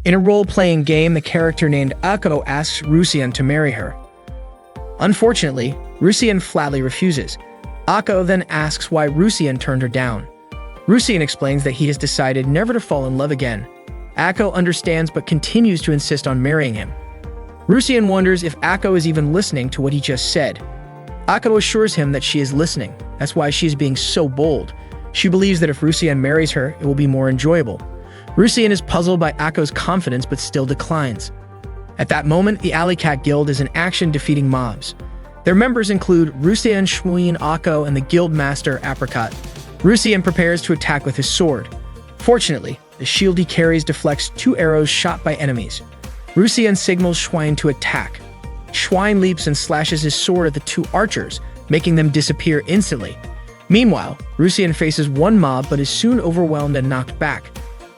In a role-playing game, the character named Ako asks Rusian to marry her. Unfortunately, Rusian flatly refuses. Ako then asks why Rusian turned her down. Rusian explains that he has decided never to fall in love again. Ako understands but continues to insist on marrying him. Rusian wonders if Ako is even listening to what he just said. Ako assures him that she is listening. That's why she is being so bold. She believes that if Rusian marries her, it will be more enjoyable. Rusian is puzzled by Ako's confidence but still declines. At that moment, the Alley Cat Guild is in action defeating mobs. Their members include Rusian, Shmuin, Ako, and the guild master Apricot. Rusian prepares to attack with his sword. Fortunately, the shield he carries deflects 2 arrows shot by enemies. Rusian signals Schwein to attack. Schwein leaps and slashes his sword at the 2 archers, making them disappear instantly. Meanwhile, Rusian faces one mob but is soon overwhelmed and knocked back.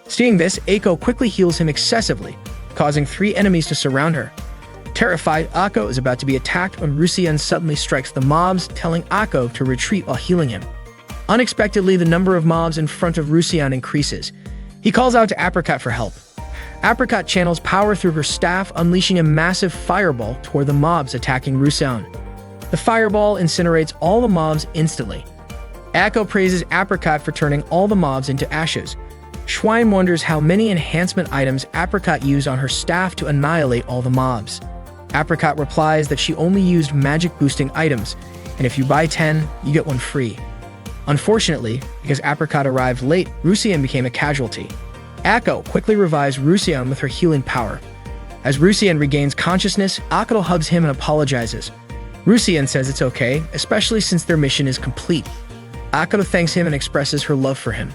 Seeing this, Ako quickly heals him excessively, causing 3 enemies to surround her. Terrified, Ako is about to be attacked when Rusian suddenly strikes the mobs, telling Ako to retreat while healing him. Unexpectedly, the number of mobs in front of Rusian increases. He calls out to Apricot for help. Apricot channels power through her staff, unleashing a massive fireball toward the mobs attacking Rusian. The fireball incinerates all the mobs instantly. Ako praises Apricot for turning all the mobs into ashes. Schwein wonders how many enhancement items Apricot used on her staff to annihilate all the mobs. Apricot replies that she only used magic-boosting items, and if you buy 10, you get 1 free. Unfortunately, because Apricot arrived late, Rusian became a casualty. Ako quickly revives Rusian with her healing power. As Rusian regains consciousness, Ako hugs him and apologizes. Rusian says it's okay, especially since their mission is complete. Ako thanks him and expresses her love for him.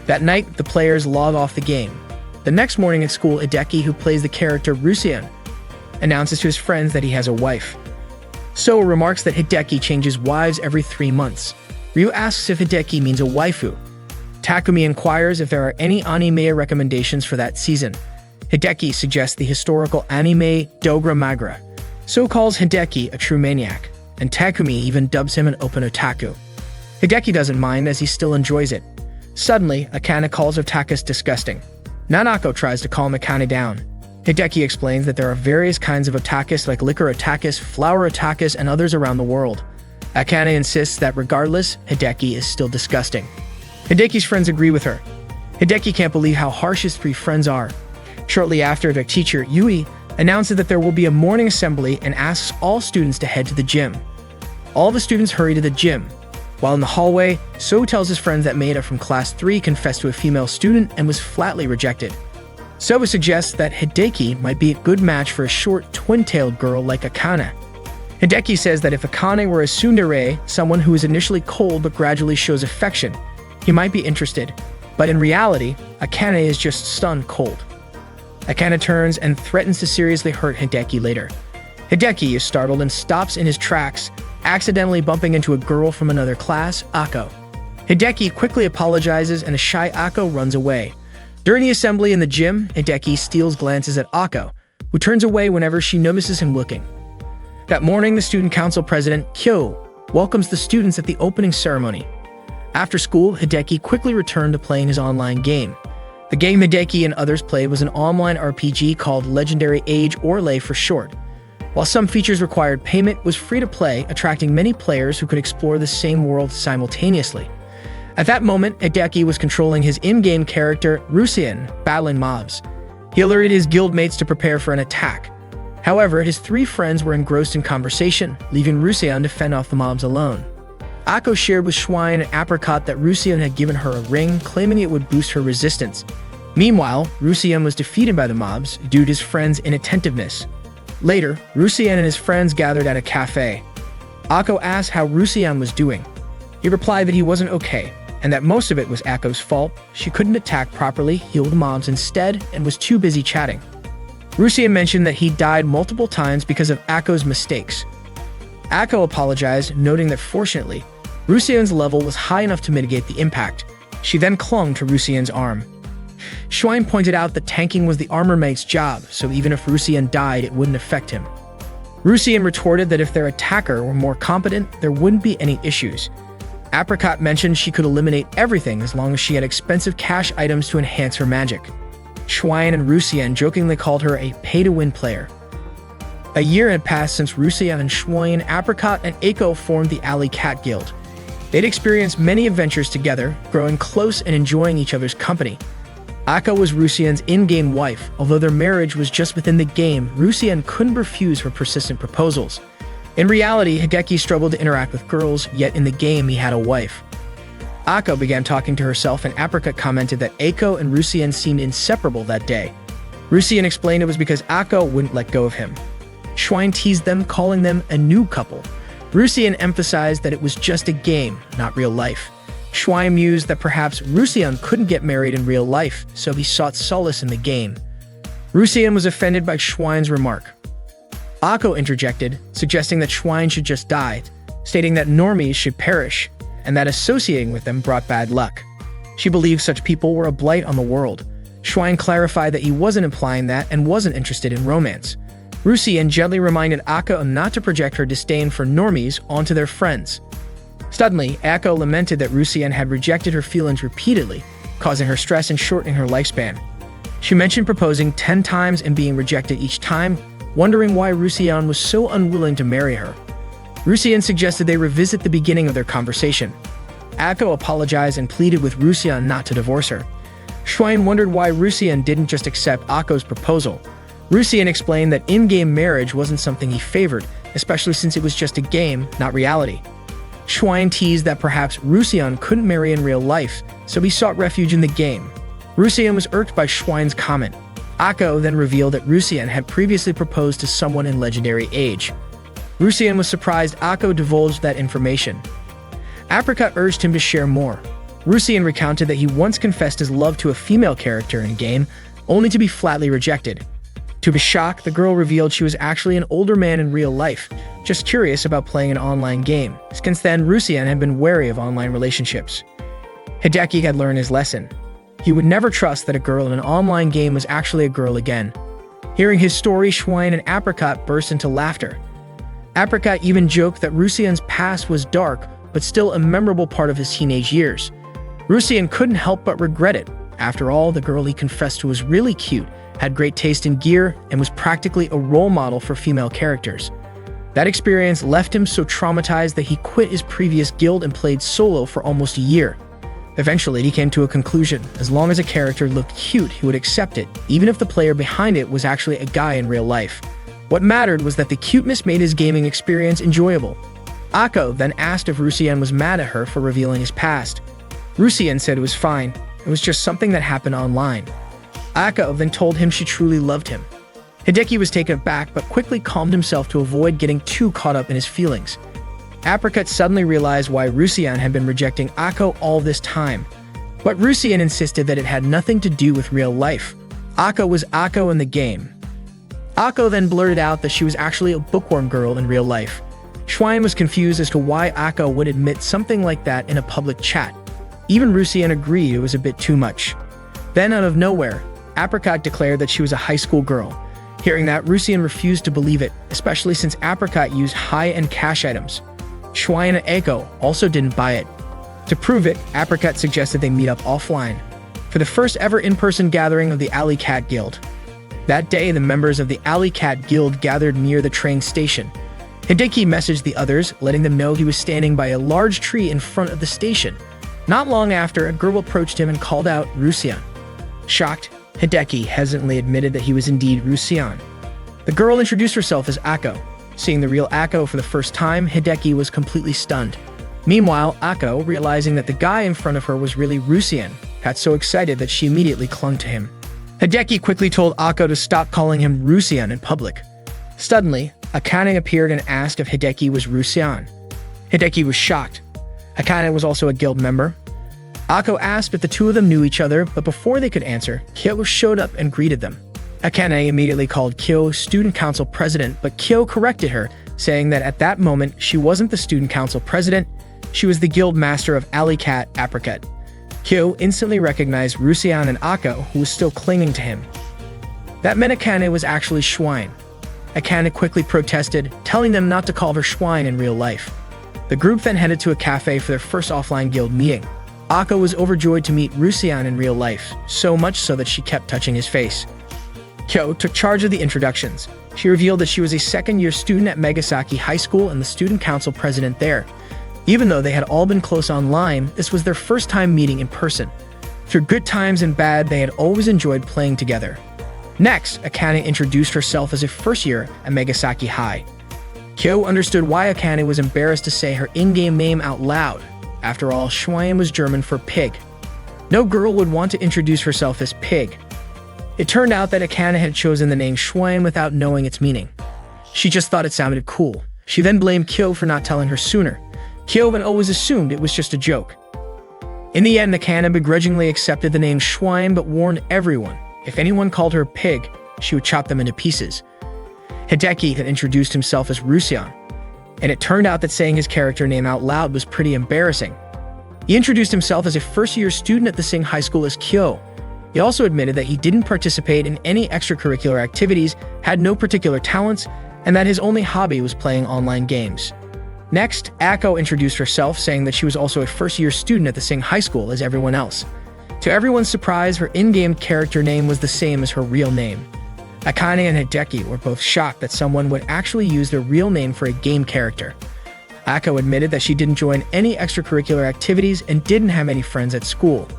That night, the players log off the game. The next morning at school, Hideki, who plays the character Rusian, announces to his friends that he has a wife. So remarks that Hideki changes wives every 3 months. Ryu asks if Hideki means a waifu. Takumi inquires if there are any anime recommendations for that season. Hideki suggests the historical anime Dogra Magra. So calls Hideki a true maniac, and Takumi even dubs him an open otaku. Hideki doesn't mind as he still enjoys it. Suddenly, Akane calls Otakus disgusting. Nanako tries to calm Akane down. Hideki explains that there are various kinds of otakus like liquor otakus, flower otakus, and others around the world. Akane insists that regardless, Hideki is still disgusting. Hideki's friends agree with her. Hideki can't believe how harsh his 3 friends are. Shortly after, their teacher, Yui, announces that there will be a morning assembly and asks all students to head to the gym. All the students hurry to the gym. While in the hallway, So tells his friends that Maeda from class 3 confessed to a female student and was flatly rejected. So suggests that Hideki might be a good match for a short, twin-tailed girl like Akane. Hideki says that if Akane were a tsundere, someone who is initially cold but gradually shows affection, he might be interested. But in reality, Akane is just stone cold. Akane turns and threatens to seriously hurt Hideki later. Hideki is startled and stops in his tracks, accidentally bumping into a girl from another class, Ako. Hideki quickly apologizes and a shy Ako runs away. During the assembly in the gym, Hideki steals glances at Ako, who turns away whenever she notices him looking. That morning, the student council president, Kyo, welcomes the students at the opening ceremony. After school, Hideki quickly returned to playing his online game. The game Hideki and others played was an online RPG called Legendary Age Orlais for short. While some features required payment, it was free to play, attracting many players who could explore the same world simultaneously. At that moment, Hideki was controlling his in-game character, Rusian, battling mobs. He alerted his guildmates to prepare for an attack. However, his 3 friends were engrossed in conversation, leaving Rusian to fend off the mobs alone. Ako shared with Schwein and Apricot that Rusian had given her a ring, claiming it would boost her resistance. Meanwhile, Rusian was defeated by the mobs due to his friends' inattentiveness. Later, Rusian and his friends gathered at a cafe. Ako asked how Rusian was doing. He replied that he wasn't okay, and that most of it was Ako's fault. She couldn't attack properly, heal the mobs instead, and was too busy chatting. Rusian mentioned that he died multiple times because of Ako's mistakes. Ako apologized, noting that fortunately, Rusian's level was high enough to mitigate the impact. She then clung to Rusian's arm. Schwein pointed out that tanking was the armor mate's job, so even if Rusian died, it wouldn't affect him. Rusian retorted that if their attacker were more competent, there wouldn't be any issues. Apricot mentioned she could eliminate everything as long as she had expensive cash items to enhance her magic. Schwein and Rusien jokingly called her a pay-to-win player. A year had passed since Rusien and Schwein, Apricot, and Aiko formed the Alley Cat Guild. They'd experienced many adventures together, growing close and enjoying each other's company. Aiko was Rusien's in-game wife. Although their marriage was just within the game, Rusien couldn't refuse her persistent proposals. In reality, Hideki struggled to interact with girls, yet in the game he had a wife. Aiko began talking to herself, and Apricot commented that Aiko and Rusien seemed inseparable that day. Rusien explained it was because Aiko wouldn't let go of him. Schwein teased them, calling them a new couple. Rusien emphasized that it was just a game, not real life. Schwein mused that perhaps Rusien couldn't get married in real life, so he sought solace in the game. Rusien was offended by Schwein's remark. Aiko interjected, suggesting that Schwein should just die, stating that normies should perish, and that associating with them brought bad luck. She believed such people were a blight on the world. Schwein clarified that he wasn't implying that and wasn't interested in romance. Rusien gently reminded Aiko not to project her disdain for normies onto their friends. Suddenly, Aiko lamented that Rusien had rejected her feelings repeatedly, causing her stress and shortening her lifespan. She mentioned proposing 10 times and being rejected each time, wondering why Rusien was so unwilling to marry her. Rusien suggested they revisit the beginning of their conversation. Aiko apologized and pleaded with Rusien not to divorce her. Schwein wondered why Rusien didn't just accept Aiko's proposal. Rusien explained that in-game marriage wasn't something he favored, especially since it was just a game, not reality. Schwein teased that perhaps Rusien couldn't marry in real life, so he sought refuge in the game. Rusien was irked by Schwein's comment. Aiko then revealed that Rusien had previously proposed to someone in Legendary Age. Rusien was surprised Aiko divulged that information. Apricot urged him to share more. Rusien recounted that he once confessed his love to a female character in-game, only to be flatly rejected. To his shock, the girl revealed she was actually an older man in real life, just curious about playing an online game. Since then, Rusien had been wary of online relationships. Hideki had learned his lesson. He would never trust that a girl in an online game was actually a girl again. Hearing his story, Schwein and Apricot burst into laughter. Apricot even joked that Rusien's past was dark, but still a memorable part of his teenage years. Rusien couldn't help but regret it. After all, the girl he confessed to was really cute, had great taste in gear, and was practically a role model for female characters. That experience left him so traumatized that he quit his previous guild and played solo for almost a year. Eventually, he came to a conclusion. As long as a character looked cute, he would accept it, even if the player behind it was actually a guy in real life. What mattered was that the cuteness made his gaming experience enjoyable. Aiko then asked if Rusien was mad at her for revealing his past. Rusien said it was fine. It was just something that happened online. Aiko then told him she truly loved him. Hideki was taken aback but quickly calmed himself to avoid getting too caught up in his feelings. Apricot suddenly realized why Rusien had been rejecting Aiko all this time. But Rusien insisted that it had nothing to do with real life. Aiko was Aiko in the game. Aiko then blurted out that she was actually a bookworm girl in real life. Schwein was confused as to why Aiko would admit something like that in a public chat. Even Rusien agreed it was a bit too much. Then out of nowhere, Apricot declared that she was a high school girl. Hearing that, Rusien refused to believe it, especially since Apricot used high-end cash items. Schwein and Aiko also didn't buy it. To prove it, Apricot suggested they meet up offline for the first ever in-person gathering of the Alley Cat Guild. That day, the members of the Alley Cat Guild gathered near the train station. Hideki messaged the others, letting them know he was standing by a large tree in front of the station. Not long after, a girl approached him and called out Rusien. Shocked, Hideki hesitantly admitted that he was indeed Rusien. The girl introduced herself as Aiko. Seeing the real Aiko for the first time, Hideki was completely stunned. Meanwhile, Aiko, realizing that the guy in front of her was really Rusien, got so excited that she immediately clung to him. Hideki quickly told Aiko to stop calling him Rusien in public. Suddenly, Akane appeared and asked if Hideki was Rusien. Hideki was shocked. Akane was also a guild member. Aiko asked if the two of them knew each other, but before they could answer, Kyo showed up and greeted them. Akane immediately called Kyo student council president, but Kyo corrected her, saying that at that moment, she wasn't the student council president, she was the guild master of Alley Cat Apricot. Kyo instantly recognized Rusien and Aiko, who was still clinging to him. That meant Akane was actually Schwein. Akane quickly protested, telling them not to call her Schwein in real life. The group then headed to a cafe for their first offline guild meeting. Ako was overjoyed to meet Rusian in real life, so much so that she kept touching his face. Kyo took charge of the introductions. She revealed that she was a second-year student at Megasaki High School and the student council president there. Even though they had all been close online, this was their first time meeting in person. Through good times and bad, they had always enjoyed playing together. Next, Akane introduced herself as a first year at Megasaki High. Kyo understood why Akane was embarrassed to say her in-game name out loud. After all, Schwein was German for pig. No girl would want to introduce herself as pig. It turned out that Akane had chosen the name Schwein without knowing its meaning. She just thought it sounded cool. She then blamed Kyo for not telling her sooner. Kyo had always assumed it was just a joke. In the end, Akane begrudgingly accepted the name Schwein but warned everyone, if anyone called her pig, she would chop them into pieces. Hideki had introduced himself as Rusian, and it turned out that saying his character name out loud was pretty embarrassing. He introduced himself as a first-year student at the same high school as Kyo. He also admitted that he didn't participate in any extracurricular activities, had no particular talents, and that his only hobby was playing online games. Next, Ako introduced herself, saying that she was also a first-year student at the same high school as everyone else. To everyone's surprise, her in-game character name was the same as her real name. Akane and Hideki were both shocked that someone would actually use their real name for a game character. Ako admitted that she didn't join any extracurricular activities and didn't have any friends at school.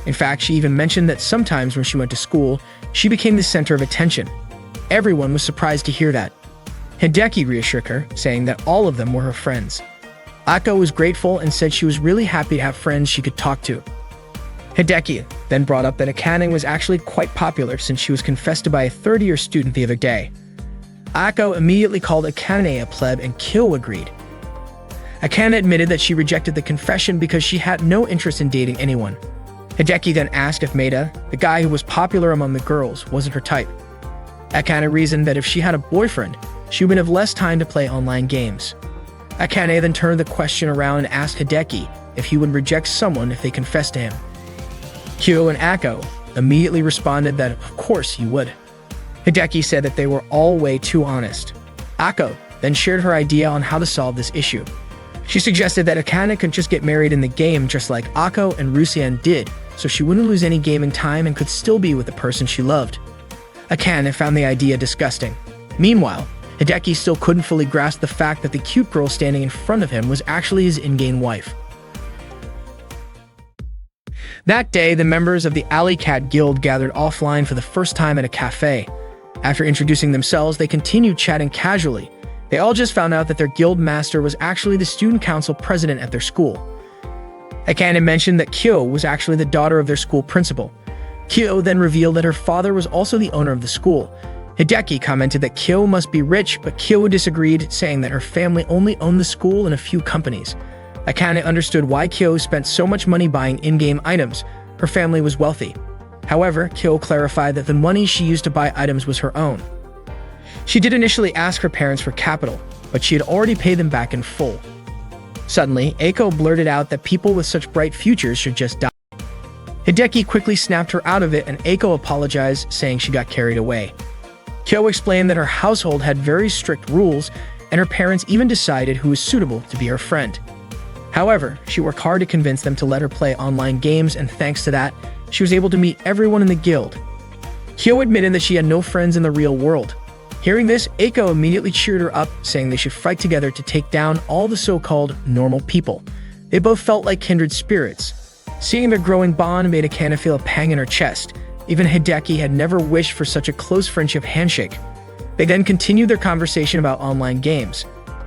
In fact, she even mentioned that sometimes when she went to school, she became the center of attention. Everyone was surprised to hear that. Hideki reassured her, saying that all of them were her friends. Ako was grateful and said she was really happy to have friends she could talk to. Hideki then brought up that Akane was actually quite popular since she was confessed to by a third-year student the other day. Ako immediately called Akane a pleb and Kyo agreed. Akane admitted that she rejected the confession because she had no interest in dating anyone. Hideki then asked if Maeda, the guy who was popular among the girls, wasn't her type. Akane reasoned that if she had a boyfriend, she would have less time to play online games. Akane then turned the question around and asked Hideki if he would reject someone if they confessed to him. Kyo and Ako immediately responded that of course he would. Hideki said that they were all way too honest. Ako then shared her idea on how to solve this issue. She suggested that Akane could just get married in the game just like Ako and Rusian did, so she wouldn't lose any gaming time and could still be with the person she loved. Akane found the idea disgusting. Meanwhile, Hideki still couldn't fully grasp the fact that the cute girl standing in front of him was actually his in-game wife. That day, the members of the Alley Cat Guild gathered offline for the first time at a cafe. After introducing themselves, they continued chatting casually. They all just found out that their guild master was actually the student council president at their school. Akane mentioned that Kyo was actually the daughter of their school principal. Kyo then revealed that her father was also the owner of the school. Hideki commented that Kyo must be rich, but Kyo disagreed, saying that her family only owned the school and a few companies. Akane understood why Kyo spent so much money buying in-game items. Her family was wealthy. However, Kyo clarified that the money she used to buy items was her own. She did initially ask her parents for capital, but she had already paid them back in full. Suddenly, Ako blurted out that people with such bright futures should just die. Hideki quickly snapped her out of it and Ako apologized, saying she got carried away. Kyo explained that her household had very strict rules, and her parents even decided who was suitable to be her friend. However, she worked hard to convince them to let her play online games, and thanks to that, she was able to meet everyone in the guild. Kyo admitted that she had no friends in the real world. Hearing this, Ako immediately cheered her up, saying they should fight together to take down all the so-called normal people. They both felt like kindred spirits. Seeing their growing bond made Akane feel a pang in her chest. Even Hideki had never wished for such a close friendship handshake. They then continued their conversation about online games.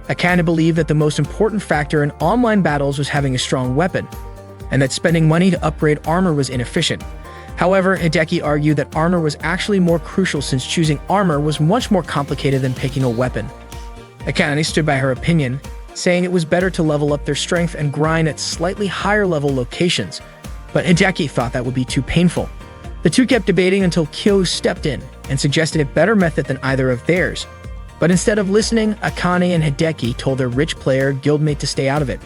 Akane believed that the most important factor in online battles was having a strong weapon, and that spending money to upgrade armor was inefficient. However, Hideki argued that armor was actually more crucial since choosing armor was much more complicated than picking a weapon. Akane stood by her opinion, saying it was better to level up their strength and grind at slightly higher level locations, but Hideki thought that would be too painful. The two kept debating until Kyo stepped in and suggested a better method than either of theirs. But instead of listening, Akane and Hideki told their rich player guildmate to stay out of it.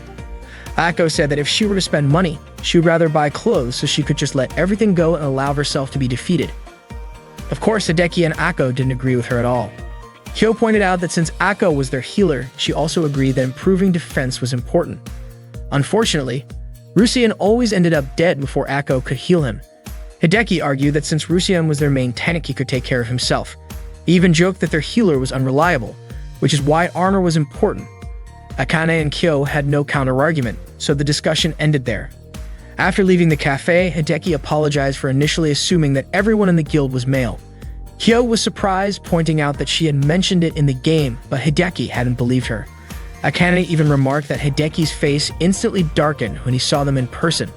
Ako said that if she were to spend money, she would rather buy clothes so she could just let everything go and allow herself to be defeated. Of course, Hideki and Ako didn't agree with her at all. Kyo pointed out that since Ako was their healer, she also agreed that improving defense was important. Unfortunately, Rusian always ended up dead before Ako could heal him. Hideki argued that since Rusian was their main tank, he could take care of himself. He even joked that their healer was unreliable, which is why armor was important. Akane and Kyo had no counter-argument, so the discussion ended there. After leaving the cafe, Hideki apologized for initially assuming that everyone in the guild was male. Kyo was surprised, pointing out that she had mentioned it in the game, but Hideki hadn't believed her. Akane even remarked that Hideki's face instantly darkened when he saw them in person.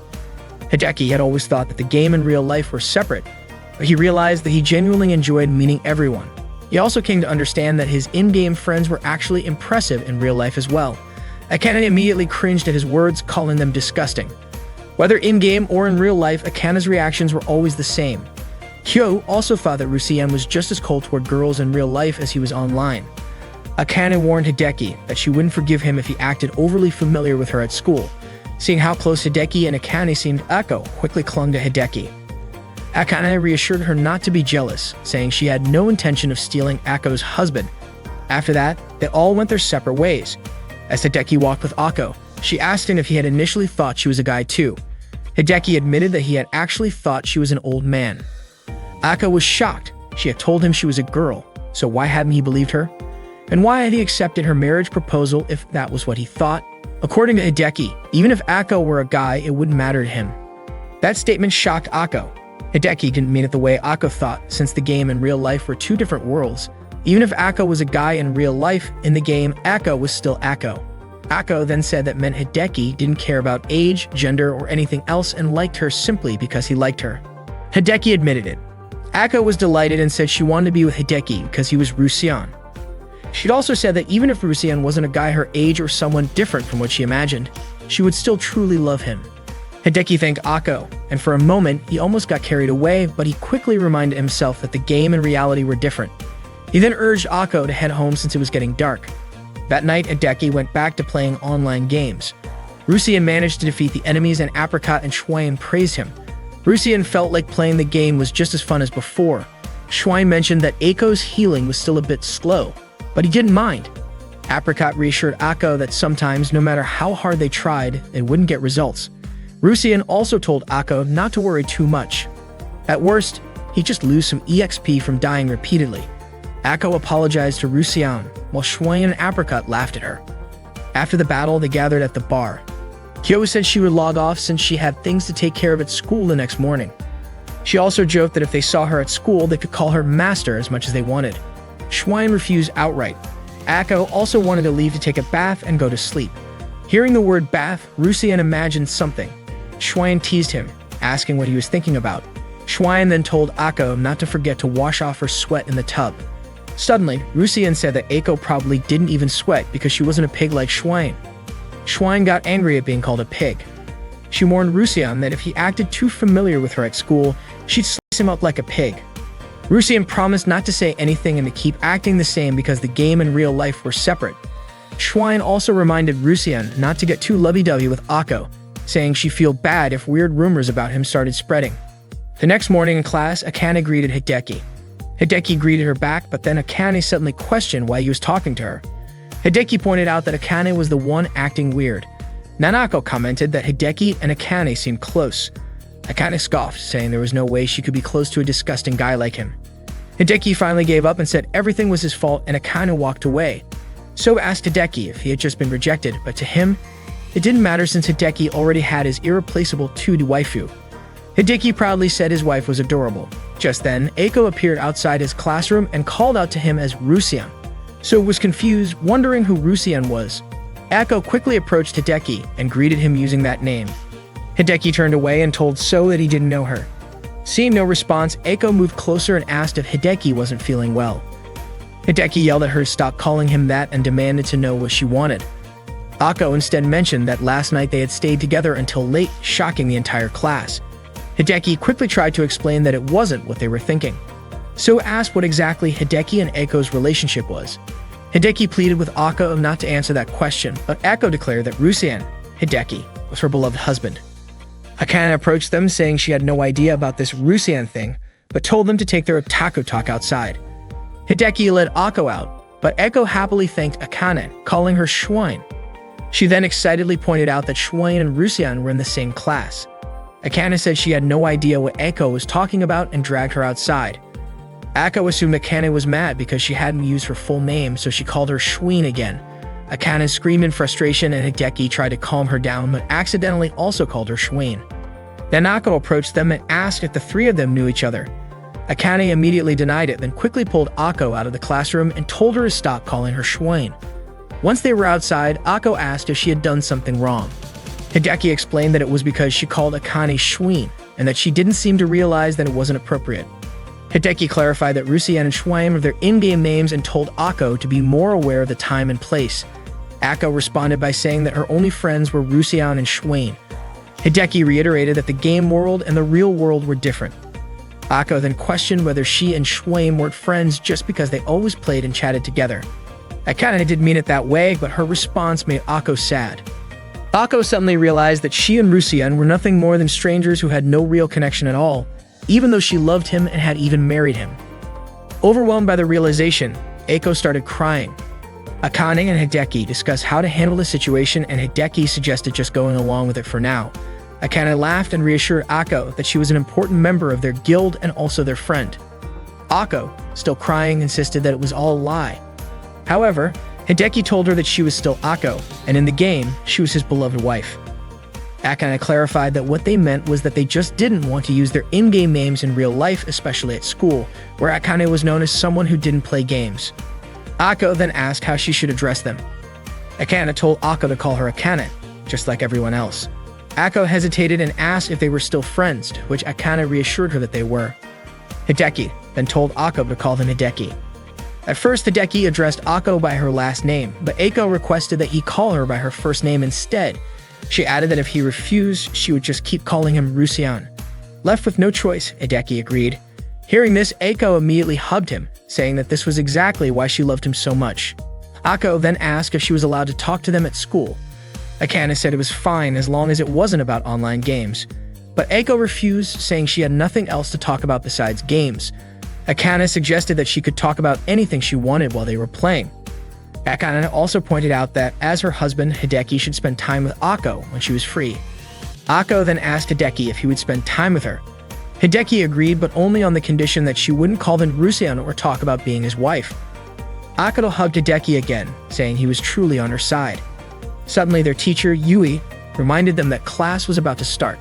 Hideki had always thought that the game and real life were separate, but he realized that he genuinely enjoyed meeting everyone. He also came to understand that his in-game friends were actually impressive in real life as well. Akane immediately cringed at his words, calling them disgusting. Whether in-game or in real life, Akane's reactions were always the same. Kyo also thought that Rusian was just as cold toward girls in real life as he was online. Akane warned Hideki that she wouldn't forgive him if he acted overly familiar with her at school. Seeing how close Hideki and Akane seemed, Ako quickly clung to Hideki. Akane reassured her not to be jealous, saying she had no intention of stealing Ako's husband. After that, they all went their separate ways. As Hideki walked with Ako, she asked him if he had initially thought she was a guy too. Hideki admitted that he had actually thought she was an old man. Ako was shocked. She had told him she was a girl, so why hadn't he believed her? And why had he accepted her marriage proposal if that was what he thought? According to Hideki, even if Ako were a guy, it wouldn't matter to him. That statement shocked Ako. Hideki didn't mean it the way Ako thought, since the game and real life were two different worlds. Even if Ako was a guy in real life, in the game, Ako was still Ako. Ako then said that meant Hideki didn't care about age, gender, or anything else and liked her simply because he liked her. Hideki admitted it. Ako was delighted and said she wanted to be with Hideki because he was Rusian. She'd also said that even if Rusian wasn't a guy her age or someone different from what she imagined, she would still truly love him. Hideki thanked Ako, and for a moment, he almost got carried away, but he quickly reminded himself that the game and reality were different. He then urged Ako to head home since it was getting dark. That night, Hideki went back to playing online games. Rusian managed to defeat the enemies and Apricot and Schwein praised him. Rusian felt like playing the game was just as fun as before. Schwein mentioned that Ako's healing was still a bit slow, but he didn't mind. Apricot reassured Ako that sometimes, no matter how hard they tried, they wouldn't get results. Rusian also told Ako not to worry too much. At worst, he'd just lose some EXP from dying repeatedly. Ako apologized to Rusian, while Schwein and Apricot laughed at her. After the battle, they gathered at the bar. Kyo said she would log off since she had things to take care of at school the next morning. She also joked that if they saw her at school, they could call her master as much as they wanted. Schwein refused outright. Ako also wanted to leave to take a bath and go to sleep. Hearing the word bath, Rusian imagined something. Schwein teased him, asking what he was thinking about. Schwein then told Ako not to forget to wash off her sweat in the tub. Suddenly, Rusian said that Ako probably didn't even sweat because she wasn't a pig like Schwein. Schwein got angry at being called a pig. She warned Rusian that if he acted too familiar with her at school, she'd slice him up like a pig. Rusian promised not to say anything and to keep acting the same because the game and real life were separate. Schwein also reminded Rusian not to get too lovey-dovey with Ako, saying she'd feel bad if weird rumors about him started spreading. The next morning in class, Akane greeted Hideki. Hideki greeted her back, but then Akane suddenly questioned why he was talking to her. Hideki pointed out that Akane was the one acting weird. Nanako commented that Hideki and Akane seemed close. Akane scoffed, saying there was no way she could be close to a disgusting guy like him. Hideki finally gave up and said everything was his fault, and Akane walked away. So asked Hideki if he had just been rejected, but to him, it didn't matter since Hideki already had his irreplaceable 2D waifu. Hideki proudly said his wife was adorable. Just then, Ako appeared outside his classroom and called out to him as Rusian. So was confused, wondering who Rusian was. Ako quickly approached Hideki and greeted him using that name. Hideki turned away and told So that he didn't know her. Seeing no response, Ako moved closer and asked if Hideki wasn't feeling well. Hideki yelled at her to stop calling him that and demanded to know what she wanted. Ako instead mentioned that last night they had stayed together until late, shocking the entire class. Hideki quickly tried to explain that it wasn't what they were thinking. So asked what exactly Hideki and Ako's relationship was. Hideki pleaded with Ako not to answer that question, but Ako declared that Rusian, Hideki, was her beloved husband. Akane approached them, saying she had no idea about this Rusian thing, but told them to take their otaku talk outside. Hideki led Ako out, but Ako happily thanked Akane, calling her Schwein. She then excitedly pointed out that Shuan and Rusian were in the same class. Akane said she had no idea what Eiko was talking about and dragged her outside. Akane assumed Akane was mad because she hadn't used her full name, so she called her Shuin again. Akane screamed in frustration and Hideki tried to calm her down but accidentally also called her Shuin. Then Akane approached them and asked if the three of them knew each other. Akane immediately denied it, then quickly pulled Akane out of the classroom and told her to stop calling her Shuin. Once they were outside, Akane asked if she had done something wrong. Hideki explained that it was because she called Akane Shuin, and that she didn't seem to realize that it wasn't appropriate. Hideki clarified that Rusian and Shuin were their in-game names and told Akane to be more aware of the time and place. Akane responded by saying that her only friends were Rusian and Shuin. Hideki reiterated that the game world and the real world were different. Akane then questioned whether she and Shuin weren't friends just because they always played and chatted together. Akane didn't mean it that way, but her response made Akane sad. Akane suddenly realized that she and Rusian were nothing more than strangers who had no real connection at all, even though she loved him and had even married him. Overwhelmed by the realization, Eiko started crying. Akane and Hideki discussed how to handle the situation, and Hideki suggested just going along with it for now. Akane laughed and reassured Akane that she was an important member of their guild and also their friend. Akane, still crying, insisted that it was all a lie. However, Hideki told her that she was still Akane, and in the game, she was his beloved wife. Akane clarified that what they meant was that they just didn't want to use their in-game names in real life, especially at school, where Akane was known as someone who didn't play games. Akane then asked how she should address them. Akane told Akane to call her Akane, just like everyone else. Akane hesitated and asked if they were still friends, to which Akane reassured her that they were. Hideki then told Akane to call them Hideki. At first, Hideki addressed Akane by her last name, but Eiko requested that he call her by her first name instead. She added that if he refused, she would just keep calling him Rusian. Left with no choice, Hideki agreed. Hearing this, Eiko immediately hugged him, saying that this was exactly why she loved him so much. Akane then asked if she was allowed to talk to them at school. Akane said it was fine as long as it wasn't about online games. But Eiko refused, saying she had nothing else to talk about besides games. Akane suggested that she could talk about anything she wanted while they were playing. Akane also pointed out that, as her husband, Hideki should spend time with Akane when she was free. Akane then asked Hideki if he would spend time with her. Hideki agreed, but only on the condition that she wouldn't call him Rusian or talk about being his wife. Akane hugged Hideki again, saying he was truly on her side. Suddenly, their teacher, Yui, reminded them that class was about to start.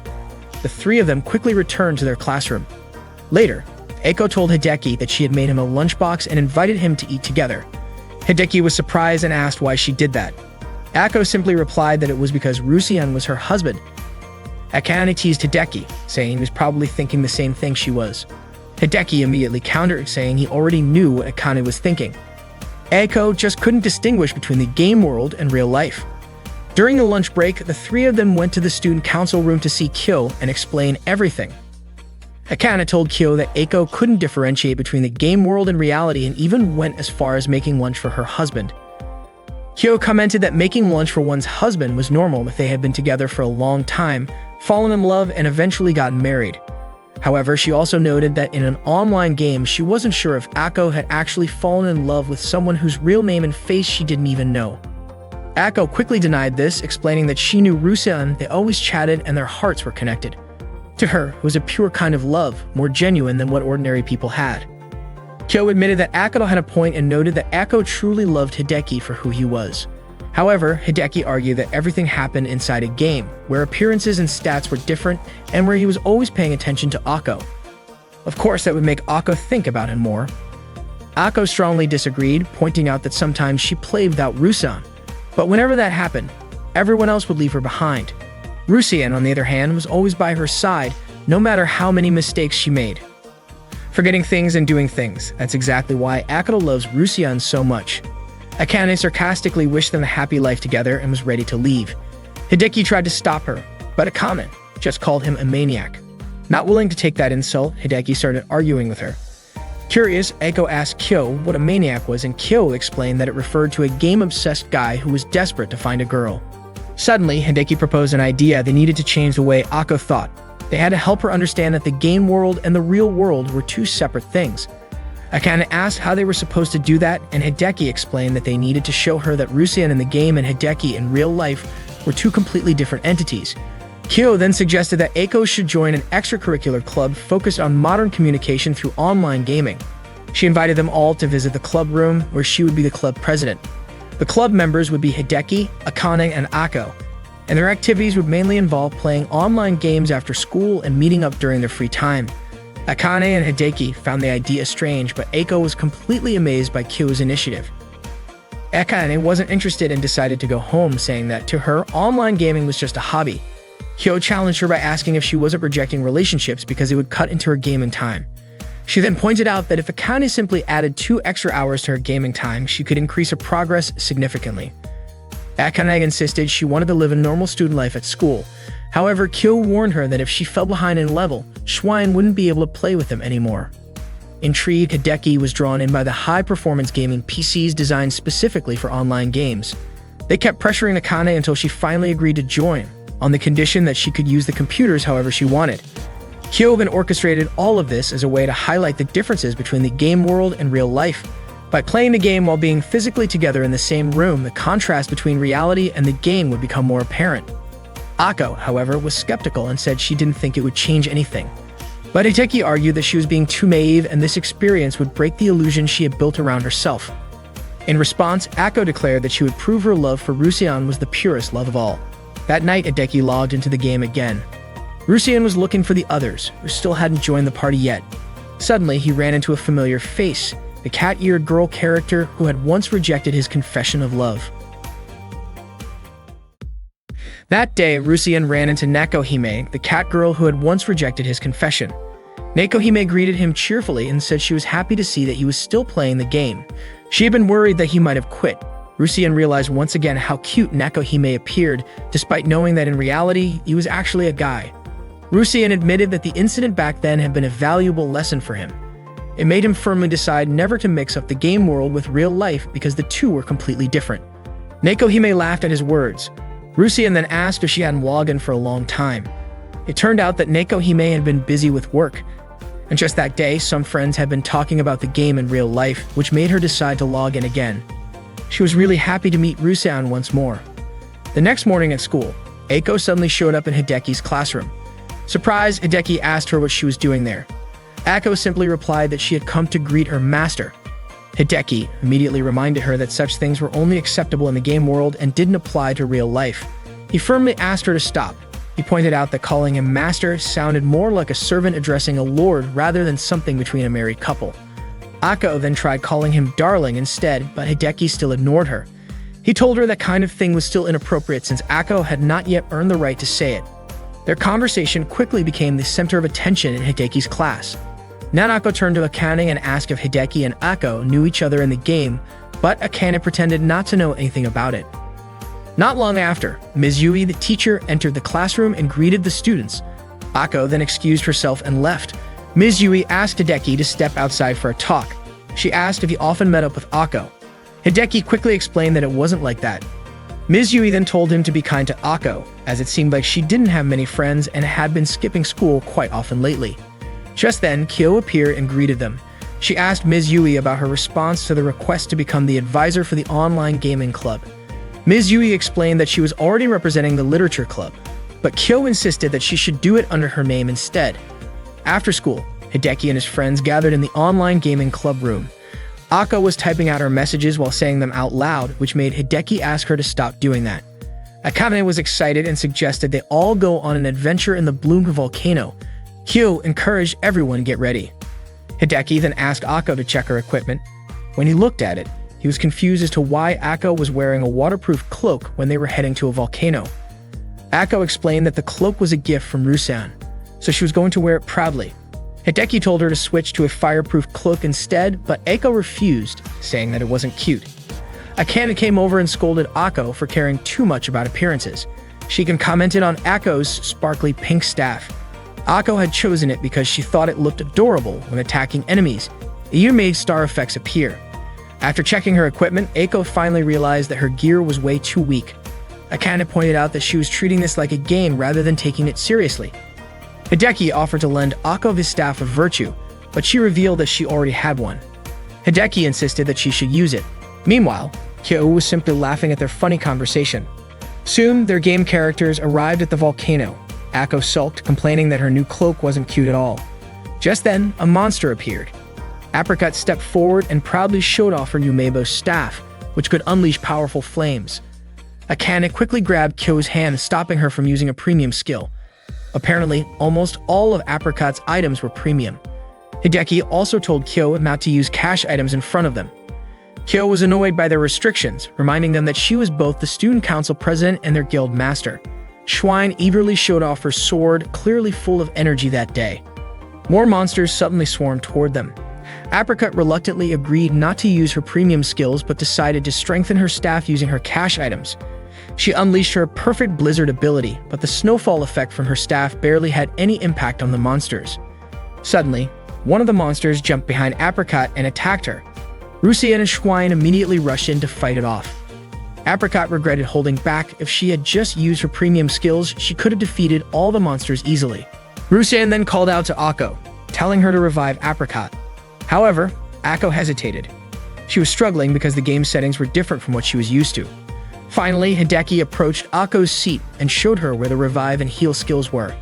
The three of them quickly returned to their classroom. Later, Eiko told Hideki that she had made him a lunchbox and invited him to eat together. Hideki was surprised and asked why she did that. Akane simply replied that it was because Rusian was her husband. Akane teased Hideki, saying he was probably thinking the same thing she was. Hideki immediately countered, saying he already knew what Akane was thinking. Eiko just couldn't distinguish between the game world and real life. During the lunch break, the three of them went to the student council room to see Kyo and explain everything. Akane told Kyo that Eiko couldn't differentiate between the game world and reality and even went as far as making lunch for her husband. Kyo commented that making lunch for one's husband was normal if they had been together for a long time, fallen in love, and eventually gotten married. However, she also noted that in an online game, she wasn't sure if Akane had actually fallen in love with someone whose real name and face she didn't even know. Akane quickly denied this, explaining that she knew Rusian, they always chatted, and their hearts were connected. To her, it was a pure kind of love, more genuine than what ordinary people had. Kyo admitted that Akane had a point and noted that Akane truly loved Hideki for who he was. However, Hideki argued that everything happened inside a game, where appearances and stats were different, and where he was always paying attention to Akane. Of course, that would make Akane think about him more. Akane strongly disagreed, pointing out that sometimes she played without Rusian, but whenever that happened, everyone else would leave her behind. Rusian, on the other hand, was always by her side, no matter how many mistakes she made. Forgetting things and doing things, that's exactly why Akane loves Rusian so much. Akane sarcastically wished them a happy life together and was ready to leave. Hideki tried to stop her, but Akane just called him a maniac. Not willing to take that insult, Hideki started arguing with her. Curious, Eiko asked Kyo what a maniac was, and Kyo explained that it referred to a game-obsessed guy who was desperate to find a girl. Suddenly, Hideki proposed an idea they needed to change the way Akane thought. They had to help her understand that the game world and the real world were two separate things. Akane asked how they were supposed to do that, and Hideki explained that they needed to show her that Rusian in the game and Hideki in real life were two completely different entities. Kyo then suggested that Eiko should join an extracurricular club focused on modern communication through online gaming. She invited them all to visit the club room, where she would be the club president. The club members would be Hideki, Akane, and Ako, and their activities would mainly involve playing online games after school and meeting up during their free time. Akane and Hideki found the idea strange, but Eiko was completely amazed by Kyo's initiative. Akane wasn't interested and decided to go home, saying that to her, online gaming was just a hobby. Kyo challenged her by asking if she wasn't rejecting relationships because it would cut into her gaming time. She then pointed out that if Akane simply added 2 extra hours to her gaming time, she could increase her progress significantly. Akane insisted she wanted to live a normal student life at school. However, Kyo warned her that if she fell behind in level, Schwein wouldn't be able to play with them anymore. Intrigued, Hideki was drawn in by the high-performance gaming PCs designed specifically for online games. They kept pressuring Akane until she finally agreed to join, on the condition that she could use the computers however she wanted. Kyo then orchestrated all of this as a way to highlight the differences between the game world and real life. By playing the game while being physically together in the same room, the contrast between reality and the game would become more apparent. Ako, however, was skeptical and said she didn't think it would change anything. But Hideki argued that she was being too naive and this experience would break the illusion she had built around herself. In response, Ako declared that she would prove her love for Rusian was the purest love of all. That night, Hideki logged into the game again. Rusian was looking for the others, who still hadn't joined the party yet. Suddenly, he ran into a familiar face, the cat-eared girl character who had once rejected his confession of love. That day, Rusian ran into Nekohime, the cat girl who had once rejected his confession. Nekohime greeted him cheerfully and said she was happy to see that he was still playing the game. She had been worried that he might have quit. Rusian realized once again how cute Nekohime appeared, despite knowing that in reality, he was actually a guy. Rusian admitted that the incident back then had been a valuable lesson for him. It made him firmly decide never to mix up the game world with real life because the two were completely different. Nekohime laughed at his words. Rusian then asked if she hadn't logged in for a long time. It turned out that Nekohime had been busy with work, and just that day, some friends had been talking about the game in real life, which made her decide to log in again. She was really happy to meet Rusian once more. The next morning at school, Eiko suddenly showed up in Hideki's classroom. Surprised, Hideki asked her what she was doing there. Ako simply replied that she had come to greet her master. Hideki immediately reminded her that such things were only acceptable in the game world and didn't apply to real life. He firmly asked her to stop. He pointed out that calling him master sounded more like a servant addressing a lord rather than something between a married couple. Ako then tried calling him darling instead, but Hideki still ignored her. He told her that kind of thing was still inappropriate since Ako had not yet earned the right to say it. Their conversation quickly became the center of attention in Hideki's class. Nanako turned to Akane and asked if Hideki and Ako knew each other in the game, but Akane pretended not to know anything about it. Not long after, Ms. Yui, the teacher, entered the classroom and greeted the students. Ako then excused herself and left. Ms. Yui asked Hideki to step outside for a talk. She asked if he often met up with Ako. Hideki quickly explained that it wasn't like that. Ms. Yui then told him to be kind to Ako, as it seemed like she didn't have many friends and had been skipping school quite often lately. Just then, Kyo appeared and greeted them. She asked Ms. Yui about her response to the request to become the advisor for the online gaming club. Ms. Yui explained that she was already representing the literature club, but Kyo insisted that she should do it under her name instead. After school, Hideki and his friends gathered in the online gaming club room. Ako was typing out her messages while saying them out loud, which made Hideki ask her to stop doing that. Akane was excited and suggested they all go on an adventure in the Bloom volcano. Kyo encouraged everyone to get ready. Hideki then asked Ako to check her equipment. When he looked at it, he was confused as to why Ako was wearing a waterproof cloak when they were heading to a volcano. Ako explained that the cloak was a gift from Rusian, so she was going to wear it proudly. Hideki told her to switch to a fireproof cloak instead, but Ako refused, saying that it wasn't cute. Akane came over and scolded Ako for caring too much about appearances. She even commented on Ako's sparkly pink staff. Ako had chosen it because she thought it looked adorable when attacking enemies. It even made star effects appear. After checking her equipment, Ako finally realized that her gear was way too weak. Akane pointed out that she was treating this like a game rather than taking it seriously. Hideki offered to lend Ako his staff of virtue, but she revealed that she already had one. Hideki insisted that she should use it. Meanwhile, Kyo was simply laughing at their funny conversation. Soon, their game characters arrived at the volcano. Akko sulked, complaining that her new cloak wasn't cute at all. Just then, a monster appeared. Apricot stepped forward and proudly showed off her new Meibo staff, which could unleash powerful flames. Akane quickly grabbed Kyo's hand, stopping her from using a premium skill. Apparently, almost all of Apricot's items were premium. Hideki also told Kyo not to use cash items in front of them. Kyo was annoyed by their restrictions, reminding them that she was both the student council president and their guild master. Schwein eagerly showed off her sword, clearly full of energy that day. More monsters suddenly swarmed toward them. Apricot reluctantly agreed not to use her premium skills but decided to strengthen her staff using her cash items. She unleashed her perfect blizzard ability, but the snowfall effect from her staff barely had any impact on the monsters. Suddenly, one of the monsters jumped behind Apricot and attacked her. Rusien and Schwein immediately rushed in to fight it off. Apricot regretted holding back. If she had just used her premium skills, she could have defeated all the monsters easily. Rusien then called out to Akko, telling her to revive Apricot. However, Akko hesitated. She was struggling because the game settings were different from what she was used to. Finally, Hideki approached Akko's seat and showed her where the revive and heal skills were.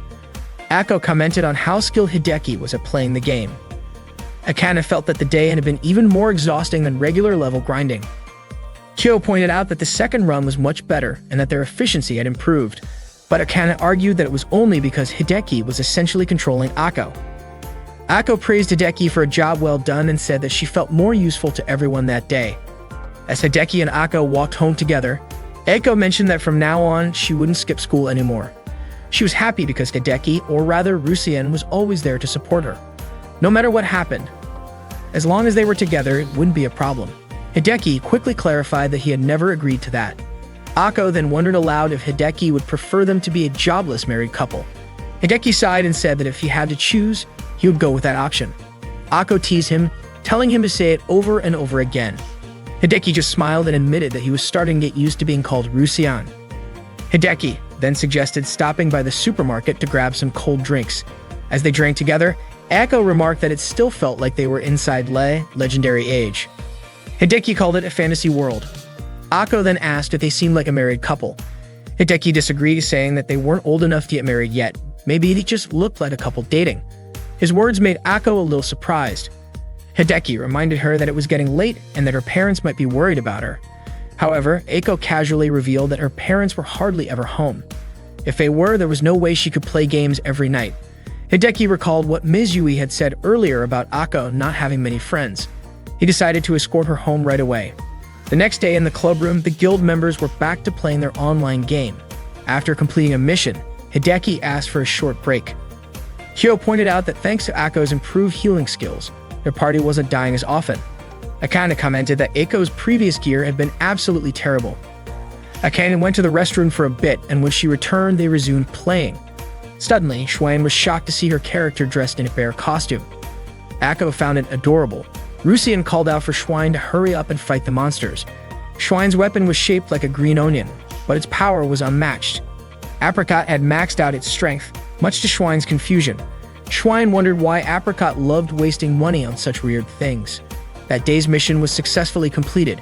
Akko commented on how skilled Hideki was at playing the game. Akane felt that the day had been even more exhausting than regular level grinding. Kyo pointed out that the second run was much better and that their efficiency had improved, but Akane argued that it was only because Hideki was essentially controlling Akko. Akko praised Hideki for a job well done and said that she felt more useful to everyone that day. As Hideki and Akko walked home together, Akko mentioned that from now on, she wouldn't skip school anymore. She was happy because Hideki, or rather Rusien, was always there to support her. No matter what happened, as long as they were together, it wouldn't be a problem. Hideki quickly clarified that he had never agreed to that. Akko then wondered aloud if Hideki would prefer them to be a jobless married couple. Hideki sighed and said that if he had to choose, he would go with that option. Akko teased him, telling him to say it over and over again. Hideki just smiled and admitted that he was starting to get used to being called Rusien. Hideki then suggested stopping by the supermarket to grab some cold drinks. As they drank together, Akko remarked that it still felt like they were inside legendary age. Hideki called it a fantasy world. Akko then asked if they seemed like a married couple. Hideki disagreed, saying that they weren't old enough to get married yet. Maybe they just looked like a couple dating. His words made Akko a little surprised. Hideki reminded her that it was getting late and that her parents might be worried about her. However, Akko casually revealed that her parents were hardly ever home. If they were, there was no way she could play games every night. Hideki recalled what Ms. Yui had said earlier about Akko not having many friends. He decided to escort her home right away. The next day in the club room, the guild members were back to playing their online game. After completing a mission, Hideki asked for a short break. Kyo pointed out that thanks to Akko's improved healing skills, their party wasn't dying as often. Akane commented that Akko's previous gear had been absolutely terrible. Akane went to the restroom for a bit, and when she returned, they resumed playing. Suddenly, Schwein was shocked to see her character dressed in a bear costume. Akko found it adorable. Rusien called out for Schwein to hurry up and fight the monsters. Schwein's weapon was shaped like a green onion, but its power was unmatched. Apricot had maxed out its strength, much to Schwein's confusion. Schwein wondered why Apricot loved wasting money on such weird things. That day's mission was successfully completed.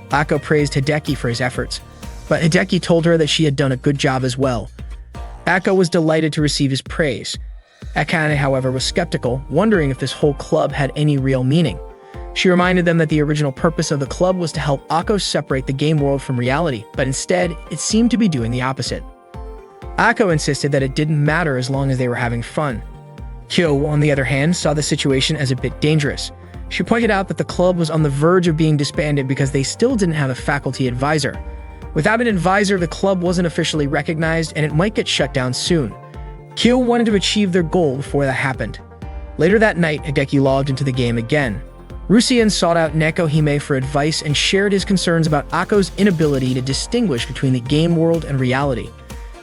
Akko praised Hideki for his efforts, but Hideki told her that she had done a good job as well. Akko was delighted to receive his praise. Akane, however, was skeptical, wondering if this whole club had any real meaning. She reminded them that the original purpose of the club was to help Akko separate the game world from reality, but instead, it seemed to be doing the opposite. Akko insisted that it didn't matter as long as they were having fun. Kyo, on the other hand, saw the situation as a bit dangerous. She pointed out that the club was on the verge of being disbanded because they still didn't have a faculty advisor. Without an advisor, the club wasn't officially recognized and it might get shut down soon. Kyo wanted to achieve their goal before that happened. Later that night, Hideki logged into the game again. Rusien sought out Nekohime for advice and shared his concerns about Akko's inability to distinguish between the game world and reality.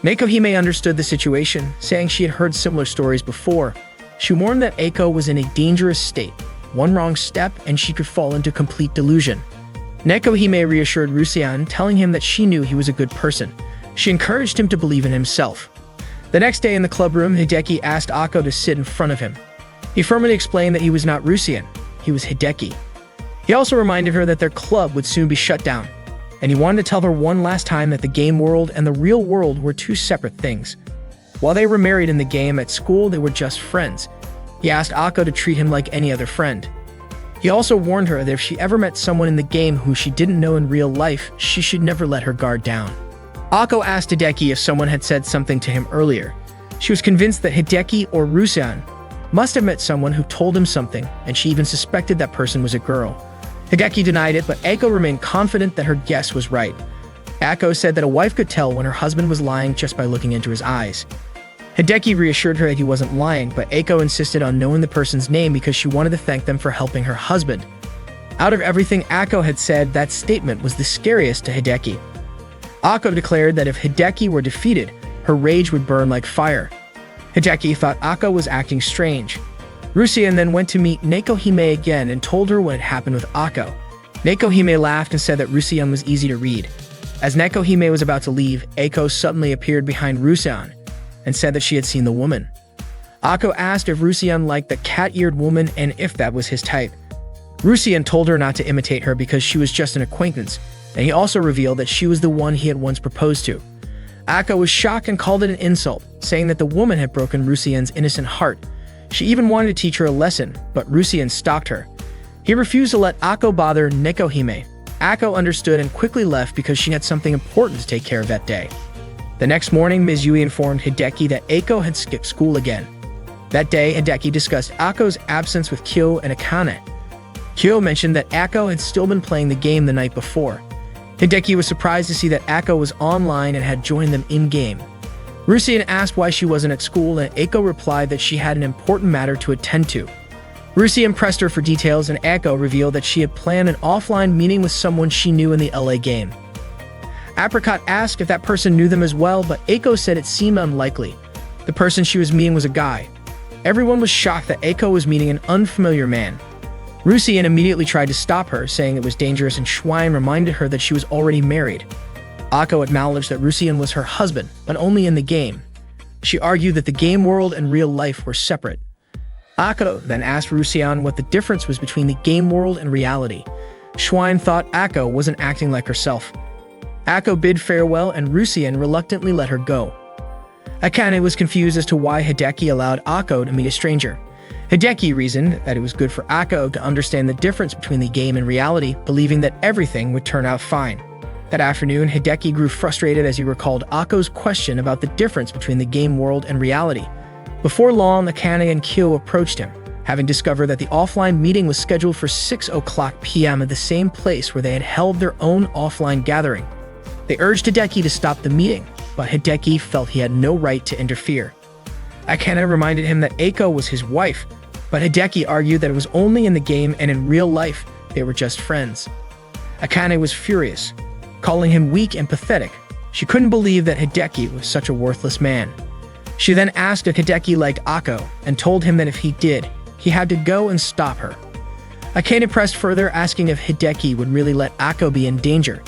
Nekohime understood the situation, saying she had heard similar stories before. She warned that Akko was in a dangerous state. One wrong step and she could fall into complete delusion. Nekohime reassured Rusien, telling him that she knew he was a good person. She encouraged him to believe in himself. The next day in the club room, Hideki asked Akko to sit in front of him. He firmly explained that he was not Rusien, he was Hideki. He also reminded her that their club would soon be shut down, and he wanted to tell her one last time that the game world and the real world were two separate things. While they were married in the game, at school they were just friends. He asked Akko to treat him like any other friend. He also warned her that if she ever met someone in the game who she didn't know in real life, she should never let her guard down. Akko asked Hideki if someone had said something to him earlier. She was convinced that Hideki or Rusean must have met someone who told him something, and she even suspected that person was a girl. Hideki denied it, but Akko remained confident that her guess was right. Akko said that a wife could tell when her husband was lying just by looking into his eyes. Hideki reassured her that he wasn't lying, but Akko insisted on knowing the person's name because she wanted to thank them for helping her husband. Out of everything Akko had said, that statement was the scariest to Hideki. Akko declared that if Hideki were defeated, her rage would burn like fire. Hideki thought Akko was acting strange. Rusean then went to meet Nekohime again and told her what had happened with Akko. Nekohime laughed and said that Rusean was easy to read. As Nekohime was about to leave, Akko suddenly appeared behind Rusean and said that she had seen the woman. Akko asked if Rusean liked the cat-eared woman and if that was his type. Rusean told her not to imitate her because she was just an acquaintance, and he also revealed that she was the one he had once proposed to. Akko was shocked and called it an insult, saying that the woman had broken Rusean's innocent heart. She even wanted to teach her a lesson, but Rusean stopped her. He refused to let Akko bother Nekohime. Akko understood and quickly left because she had something important to take care of that day. The next morning, Ms. Yui informed Hideki that Akko had skipped school again. That day, Hideki discussed Akko's absence with Kyo and Akane. Kyo mentioned that Akko had still been playing the game the night before. Hideki was surprised to see that Akko was online and had joined them in-game. Rusean asked why she wasn't at school, and Akko replied that she had an important matter to attend to. Rusean pressed her for details, and Akko revealed that she had planned an offline meeting with someone she knew in the LA game. Apricot asked if that person knew them as well, but Akko said it seemed unlikely. The person she was meeting was a guy. Everyone was shocked that Akko was meeting an unfamiliar man. Rusean immediately tried to stop her, saying it was dangerous, and Schwein reminded her that she was already married. Akko acknowledged that Rusean was her husband, but only in the game. She argued that the game world and real life were separate. Akko then asked Rusean what the difference was between the game world and reality. Schwein thought Akko wasn't acting like herself. Akko bid farewell, and Rusean reluctantly let her go. Akane was confused as to why Hideki allowed Akko to meet a stranger. Hideki reasoned that it was good for Akko to understand the difference between the game and reality, believing that everything would turn out fine. That afternoon, Hideki grew frustrated as he recalled Akko's question about the difference between the game world and reality. Before long, Akane and Kyo approached him, having discovered that the offline meeting was scheduled for 6:00 p.m. at the same place where they had held their own offline gathering. They urged Hideki to stop the meeting, but Hideki felt he had no right to interfere. Akane reminded him that Akko was his wife, but Hideki argued that it was only in the game and in real life they were just friends. Akane was furious, calling him weak and pathetic. She couldn't believe that Hideki was such a worthless man. She then asked if Hideki liked Akko and told him that if he did, he had to go and stop her. Akane pressed further, asking if Hideki would really let Akko be in danger.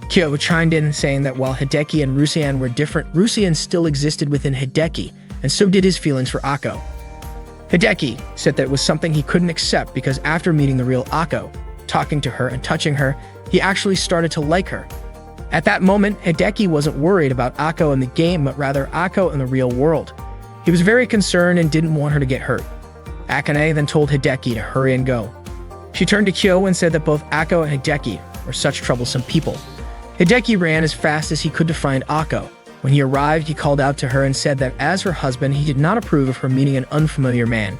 Kyo chimed in, saying that while Hideki and Rusean were different, Rusean still existed within Hideki, and so did his feelings for Akko. Hideki said that it was something he couldn't accept because after meeting the real Akko, talking to her and touching her, he actually started to like her. At that moment, Hideki wasn't worried about Akko in the game, but rather Akko in the real world. He was very concerned and didn't want her to get hurt. Akane then told Hideki to hurry and go. She turned to Kyo and said that both Akko and Hideki were such troublesome people. Hideki ran as fast as he could to find Akko. When he arrived, he called out to her and said that as her husband, he did not approve of her meeting an unfamiliar man.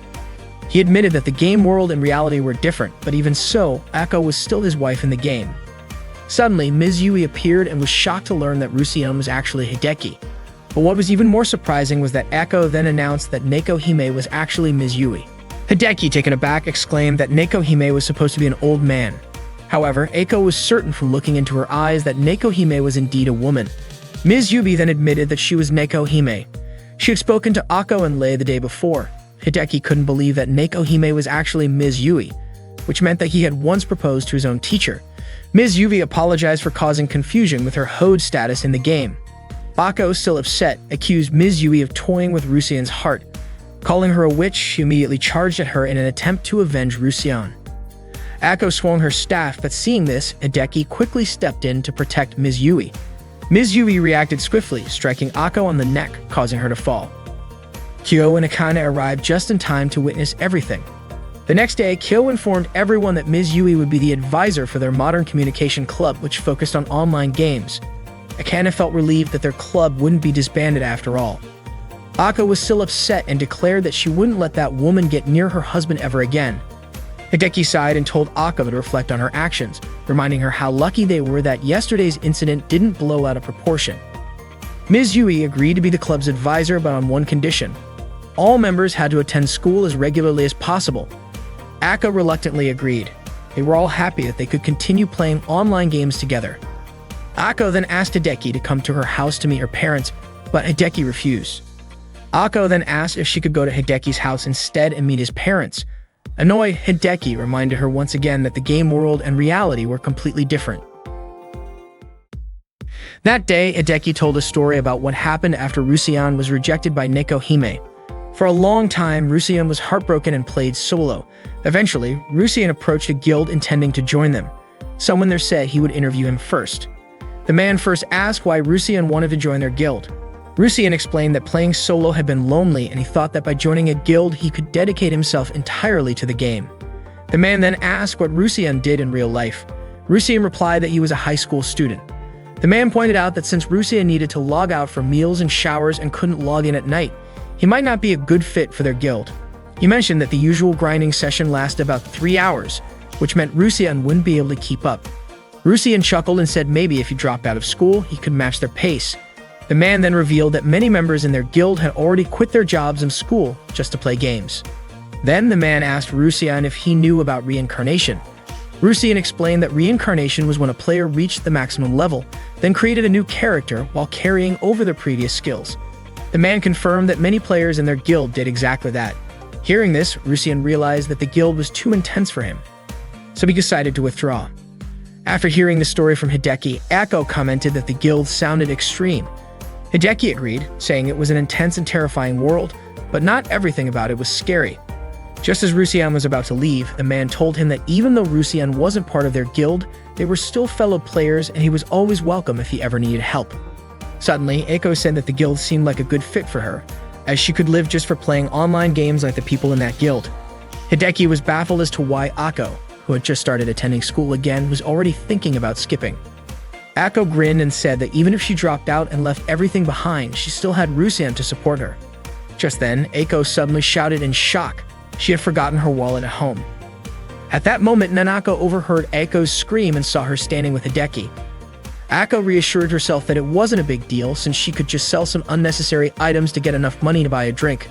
He admitted that the game world and reality were different, but even so, Akko was still his wife in the game. Suddenly, Ms. Yui appeared and was shocked to learn that Rusean was actually Hideki. But what was even more surprising was that Akko then announced that Nekohime was actually Ms. Yui. Hideki, taken aback, exclaimed that Nekohime was supposed to be an old man. However, Akko was certain from looking into her eyes that Nekohime was indeed a woman. Ms. Yui then admitted that she was Nekohime. She had spoken to Akko and Lei the day before. Hideki couldn't believe that Nekohime was actually Ms. Yui, which meant that he had once proposed to his own teacher. Ms. Yui apologized for causing confusion with her Hode status in the game. Akko, still upset, accused Ms. Yui of toying with Rusean's heart. Calling her a witch, she immediately charged at her in an attempt to avenge Rusean. Ako swung her staff, but seeing this, Hideki quickly stepped in to protect Ms. Yui. Ms. Yui reacted swiftly, striking Ako on the neck, causing her to fall. Kyo and Akane arrived just in time to witness everything. The next day, Kyo informed everyone that Ms. Yui would be the advisor for their modern communication club, which focused on online games. Akane felt relieved that their club wouldn't be disbanded after all. Ako was still upset and declared that she wouldn't let that woman get near her husband ever again. Hideki sighed and told Ako to reflect on her actions, reminding her how lucky they were that yesterday's incident didn't blow out of proportion. Ms. Yui agreed to be the club's advisor, but on one condition. All members had to attend school as regularly as possible. Ako reluctantly agreed. They were all happy that they could continue playing online games together. Ako then asked Hideki to come to her house to meet her parents, but Hideki refused. Ako then asked if she could go to Hideki's house instead and meet his parents. Annoyed, Hideki reminded her once again that the game world and reality were completely different. That day, Hideki told a story about what happened after Rusian was rejected by Neko Hime. For a long time, Rusian was heartbroken and played solo. Eventually, Rusian approached a guild intending to join them. Someone there said he would interview him first. The man first asked why Rusian wanted to join their guild. Rusian explained that playing solo had been lonely and he thought that by joining a guild he could dedicate himself entirely to the game. The man then asked what Rusian did in real life. Rusian replied that he was a high school student. The man pointed out that since Rusian needed to log out for meals and showers and couldn't log in at night, he might not be a good fit for their guild. He mentioned that the usual grinding session lasted about 3 hours, which meant Rusian wouldn't be able to keep up. Rusian chuckled and said maybe if he dropped out of school, he could match their pace. The man then revealed that many members in their guild had already quit their jobs and school just to play games. Then the man asked Rusian if he knew about reincarnation. Rusian explained that reincarnation was when a player reached the maximum level, then created a new character while carrying over their previous skills. The man confirmed that many players in their guild did exactly that. Hearing this, Rusian realized that the guild was too intense for him, so he decided to withdraw. After hearing the story from Hideki, Ako commented that the guild sounded extreme. Hideki agreed, saying it was an intense and terrifying world, but not everything about it was scary. Just as Rusian was about to leave, the man told him that even though Rusian wasn't part of their guild, they were still fellow players and he was always welcome if he ever needed help. Suddenly, Ako said that the guild seemed like a good fit for her, as she could live just for playing online games like the people in that guild. Hideki was baffled as to why Ako, who had just started attending school again, was already thinking about skipping. Ako grinned and said that even if she dropped out and left everything behind, she still had Rusian to support her. Just then, Ako suddenly shouted in shock. She had forgotten her wallet at home. At that moment, Nanako overheard Ako's scream and saw her standing with Hideki. Ako reassured herself that it wasn't a big deal since she could just sell some unnecessary items to get enough money to buy a drink.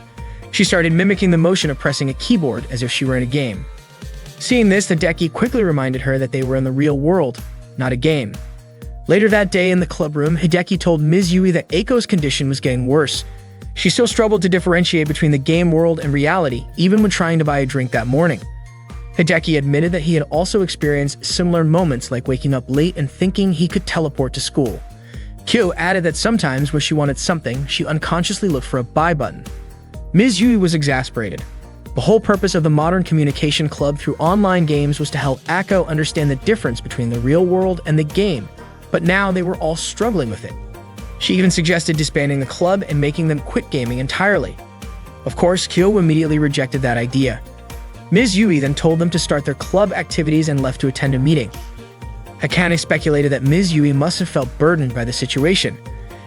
She started mimicking the motion of pressing a keyboard as if she were in a game. Seeing this, Hideki quickly reminded her that they were in the real world, not a game. Later that day in the club room, Hideki told Ms. Yui that Ako's condition was getting worse. She still struggled to differentiate between the game world and reality, even when trying to buy a drink that morning. Hideki admitted that he had also experienced similar moments like waking up late and thinking he could teleport to school. Kyo added that sometimes when she wanted something, she unconsciously looked for a buy button. Ms. Yui was exasperated. The whole purpose of the Modern Communication Club through online games was to help Ako understand the difference between the real world and the game, but now they were all struggling with it. She even suggested disbanding the club and making them quit gaming entirely. Of course, Kyo immediately rejected that idea. Ms. Yui then told them to start their club activities and left to attend a meeting. Akane speculated that Ms. Yui must have felt burdened by the situation.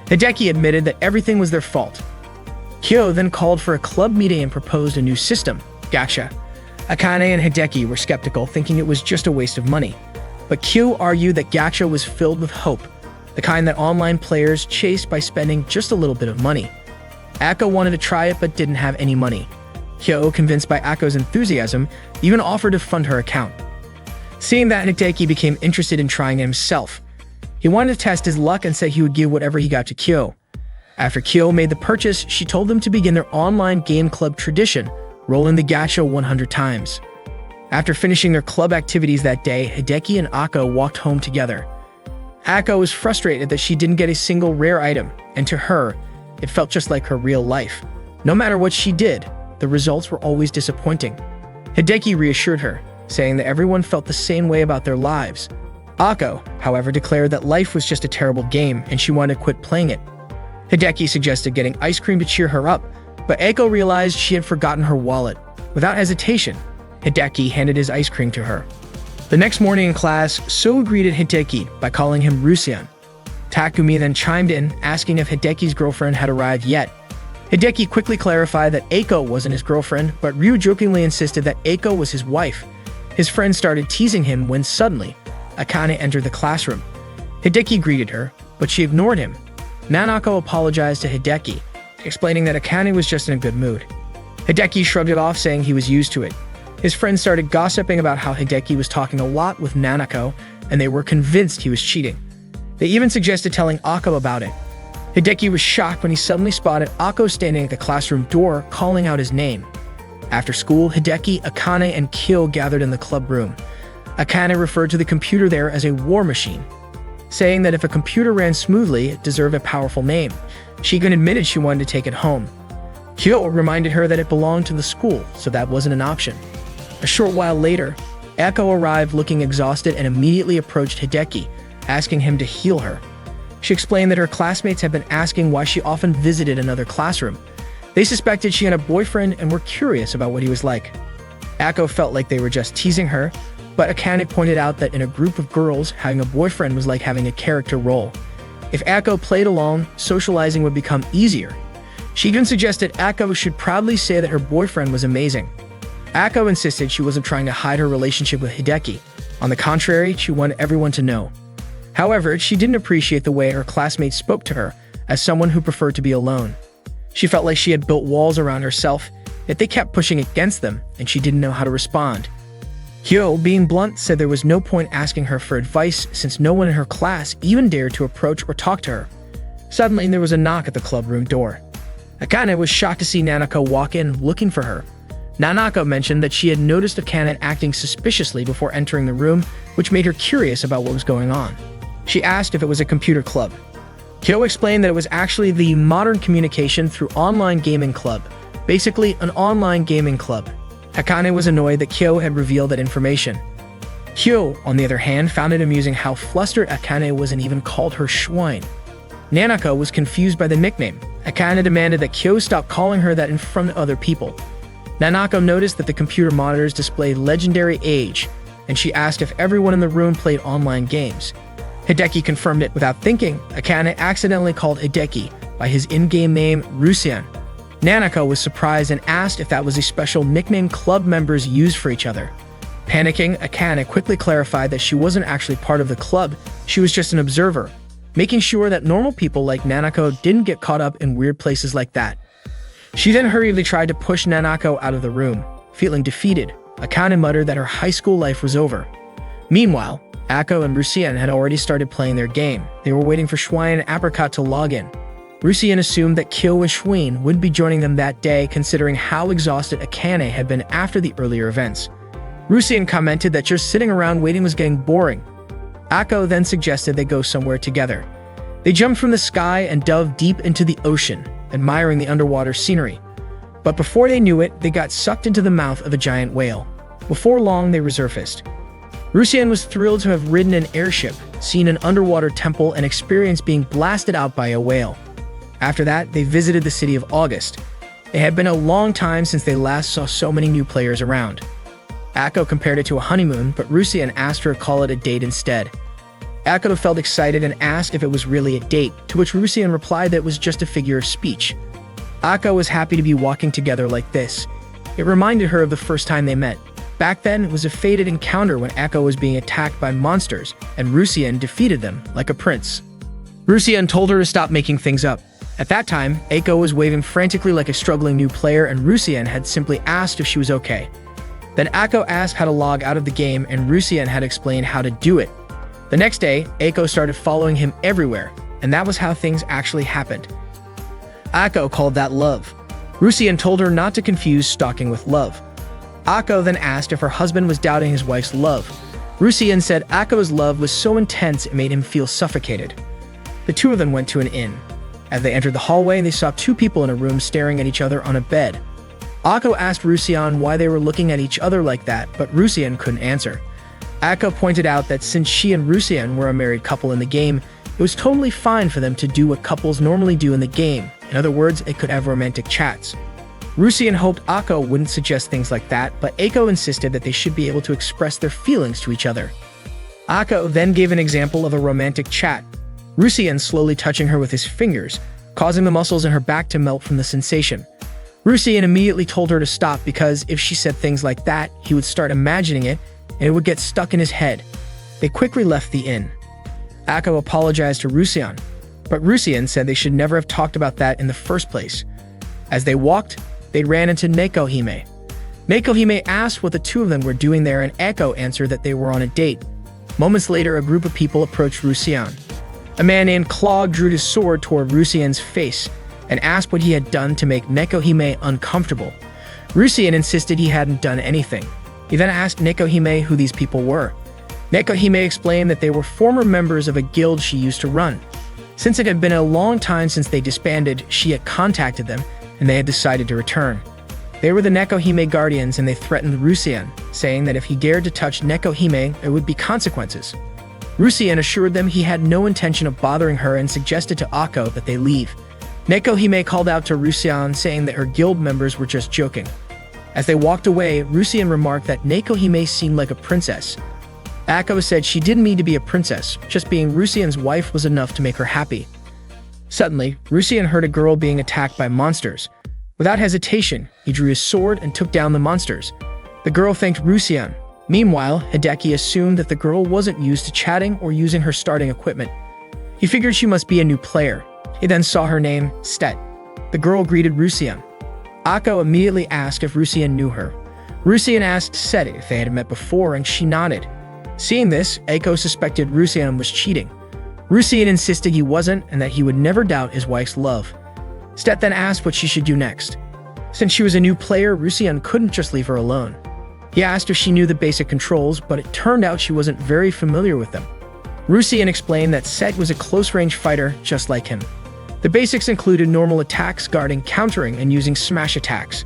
Hideki admitted that everything was their fault. Kyo then called for a club meeting and proposed a new system, gacha. Akane and Hideki were skeptical, thinking it was just a waste of money. But Kyo argued that gacha was filled with hope, the kind that online players chased by spending just a little bit of money. Ako wanted to try it but didn't have any money. Kyo, convinced by Ako's enthusiasm, even offered to fund her account. Seeing that, Hideki became interested in trying it himself. He wanted to test his luck and said he would give whatever he got to Kyo. After Kyo made the purchase, she told them to begin their online game club tradition, rolling the gacha 100 times. After finishing their club activities that day, Hideki and Ako walked home together. Ako was frustrated that she didn't get a single rare item, and to her, it felt just like her real life. No matter what she did, the results were always disappointing. Hideki reassured her. saying that everyone felt the same way about their lives. Ako, however, declared that life was just a terrible game and she wanted to quit playing it. Hideki suggested getting ice cream to cheer her up, but Ako realized she had forgotten her wallet. Without hesitation, Hideki handed his ice cream to her. The next morning in class, So greeted Hideki by calling him Rusian. Takumi then chimed in, asking if Hideki's girlfriend had arrived yet. Hideki quickly clarified that Ako wasn't his girlfriend, but Ryu jokingly insisted that Ako was his wife. His friend started teasing him when suddenly, Akane entered the classroom. Hideki greeted her, but she ignored him. Nanako apologized to Hideki, explaining that Akane was just in a good mood. Hideki shrugged it off, saying he was used to it. His friends started gossiping about how Hideki was talking a lot with Nanako, and they were convinced he was cheating. They even suggested telling Ako about it. Hideki was shocked when he suddenly spotted Ako standing at the classroom door, calling out his name. After school, Hideki, Akane, and Kyo gathered in the club room. Akane referred to the computer there as a war machine, saying that if a computer ran smoothly, it deserved a powerful name. She even admitted she wanted to take it home. Kyo reminded her that it belonged to the school, so that wasn't an option. A short while later, Ako arrived looking exhausted and immediately approached Hideki, asking him to heal her. She explained that her classmates had been asking why she often visited another classroom. They suspected she had a boyfriend and were curious about what he was like. Ako felt like they were just teasing her, but Akane pointed out that in a group of girls, having a boyfriend was like having a character role. If Ako played alone, socializing would become easier. She even suggested Ako should proudly say that her boyfriend was amazing. Ako insisted she wasn't trying to hide her relationship with Hideki. On the contrary, she wanted everyone to know. However, she didn't appreciate the way her classmates spoke to her as someone who preferred to be alone. She felt like she had built walls around herself, yet they kept pushing against them, and she didn't know how to respond. Kyo, being blunt, said there was no point asking her for advice since no one in her class even dared to approach or talk to her. Suddenly, there was a knock at the club room door. Akane was shocked to see Nanako walk in looking for her. Nanako mentioned that she had noticed Akane acting suspiciously before entering the room, which made her curious about what was going on. She asked if it was a computer club. Kyo explained that it was actually the Modern Communication Through Online Gaming Club, basically an online gaming club. Akane was annoyed that Kyo had revealed that information. Kyo, on the other hand, found it amusing how flustered Akane was and even called her Schwein. Nanako was confused by the nickname. Akane demanded that Kyo stop calling her that in front of other people. Nanako noticed that the computer monitors displayed legendary age, and she asked if everyone in the room played online games. Hideki confirmed it without thinking. Akane accidentally called Hideki by his in-game name, Rusian. Nanako was surprised and asked if that was a special nickname club members used for each other. Panicking, Akane quickly clarified that she wasn't actually part of the club, she was just an observer, making sure that normal people like Nanako didn't get caught up in weird places like that. She then hurriedly tried to push Nanako out of the room. Feeling defeated, Akane muttered that her high school life was over. Meanwhile, Ako and Rusian had already started playing their game. They were waiting for Schwein and Apricot to log in. Rusian assumed that Kyo and Schwein would be joining them that day, considering how exhausted Akane had been after the earlier events. Rusian commented that just sitting around waiting was getting boring. Ako then suggested they go somewhere together. They jumped from the sky and dove deep into the ocean, admiring the underwater scenery. But before they knew it, they got sucked into the mouth of a giant whale. Before long, they resurfaced. Rusian was thrilled to have ridden an airship, seen an underwater temple, and experienced being blasted out by a whale. After that, they visited the city of August. It had been a long time since they last saw so many new players around. Ako compared it to a honeymoon, but Rusian asked her to call it a date instead. Ako felt excited and asked if it was really a date, to which Rusian replied that it was just a figure of speech. Ako was happy to be walking together like this. It reminded her of the first time they met. Back then, it was a fated encounter when Ako was being attacked by monsters, and Rusian defeated them like a prince. Rusian told her to stop making things up. At that time, Ako was waving frantically like a struggling new player, and Rusian had simply asked if she was okay. Then Ako asked how to log out of the game, and Rusian had explained how to do it. The next day, Ako started following him everywhere, and that was how things actually happened. Ako called that love. Rusian told her not to confuse stalking with love. Ako then asked if her husband was doubting his wife's love. Rusian said Ako's love was so intense it made him feel suffocated. The two of them went to an inn. As they entered the hallway, they saw two people in a room staring at each other on a bed. Akko asked Rusian why they were looking at each other like that, but Rusian couldn't answer. Akko pointed out that since she and Rusian were a married couple in the game, it was totally fine for them to do what couples normally do in the game. In other words, they could have romantic chats. Rusian hoped Akko wouldn't suggest things like that, but Akko insisted that they should be able to express their feelings to each other. Akko then gave an example of a romantic chat, Rusian slowly touching her with his fingers, causing the muscles in her back to melt from the sensation. Rusian immediately told her to stop because if she said things like that, he would start imagining it and it would get stuck in his head. They quickly left the inn. Akko apologized to Rusian, but Rusian said they should never have talked about that in the first place. As they walked, they ran into Nekohime. Nekohime asked what the two of them were doing there, and Akko answered that they were on a date. Moments later, a group of people approached Rusian. A man named Claude drew his sword toward Rusian's face and asked what he had done to make Nekohime uncomfortable. Rusian insisted he hadn't done anything. He then asked Nekohime who these people were. Nekohime explained that they were former members of a guild she used to run. Since it had been a long time since they disbanded, she had contacted them, and they had decided to return. They were the Nekohime Guardians, and they threatened Rusian, saying that if he dared to touch Nekohime, there would be consequences. Rusian assured them he had no intention of bothering her and suggested to Akko that they leave. Nekohime called out to Rusian, saying that her guild members were just joking. As they walked away, Rusian remarked that Nekohime seemed like a princess. Akko said she didn't mean to be a princess, just being Rusian's wife was enough to make her happy. Suddenly, Rusian heard a girl being attacked by monsters. Without hesitation, he drew his sword and took down the monsters. The girl thanked Rusian. Meanwhile, Hideki assumed that the girl wasn't used to chatting or using her starting equipment. He figured she must be a new player. He then saw her name, Stet. The girl greeted Rusian. Akko immediately asked if Rusian knew her. Rusian asked Stet if they had met before, and she nodded. Seeing this, Akko suspected Rusian was cheating. Rusian insisted he wasn't and that he would never doubt his wife's love. Stet then asked what she should do next. Since she was a new player, Rusian couldn't just leave her alone. He asked if she knew the basic controls, but it turned out she wasn't very familiar with them. Rusian explained that Stet was a close-range fighter just like him. The basics included normal attacks, guarding, countering, and using smash attacks.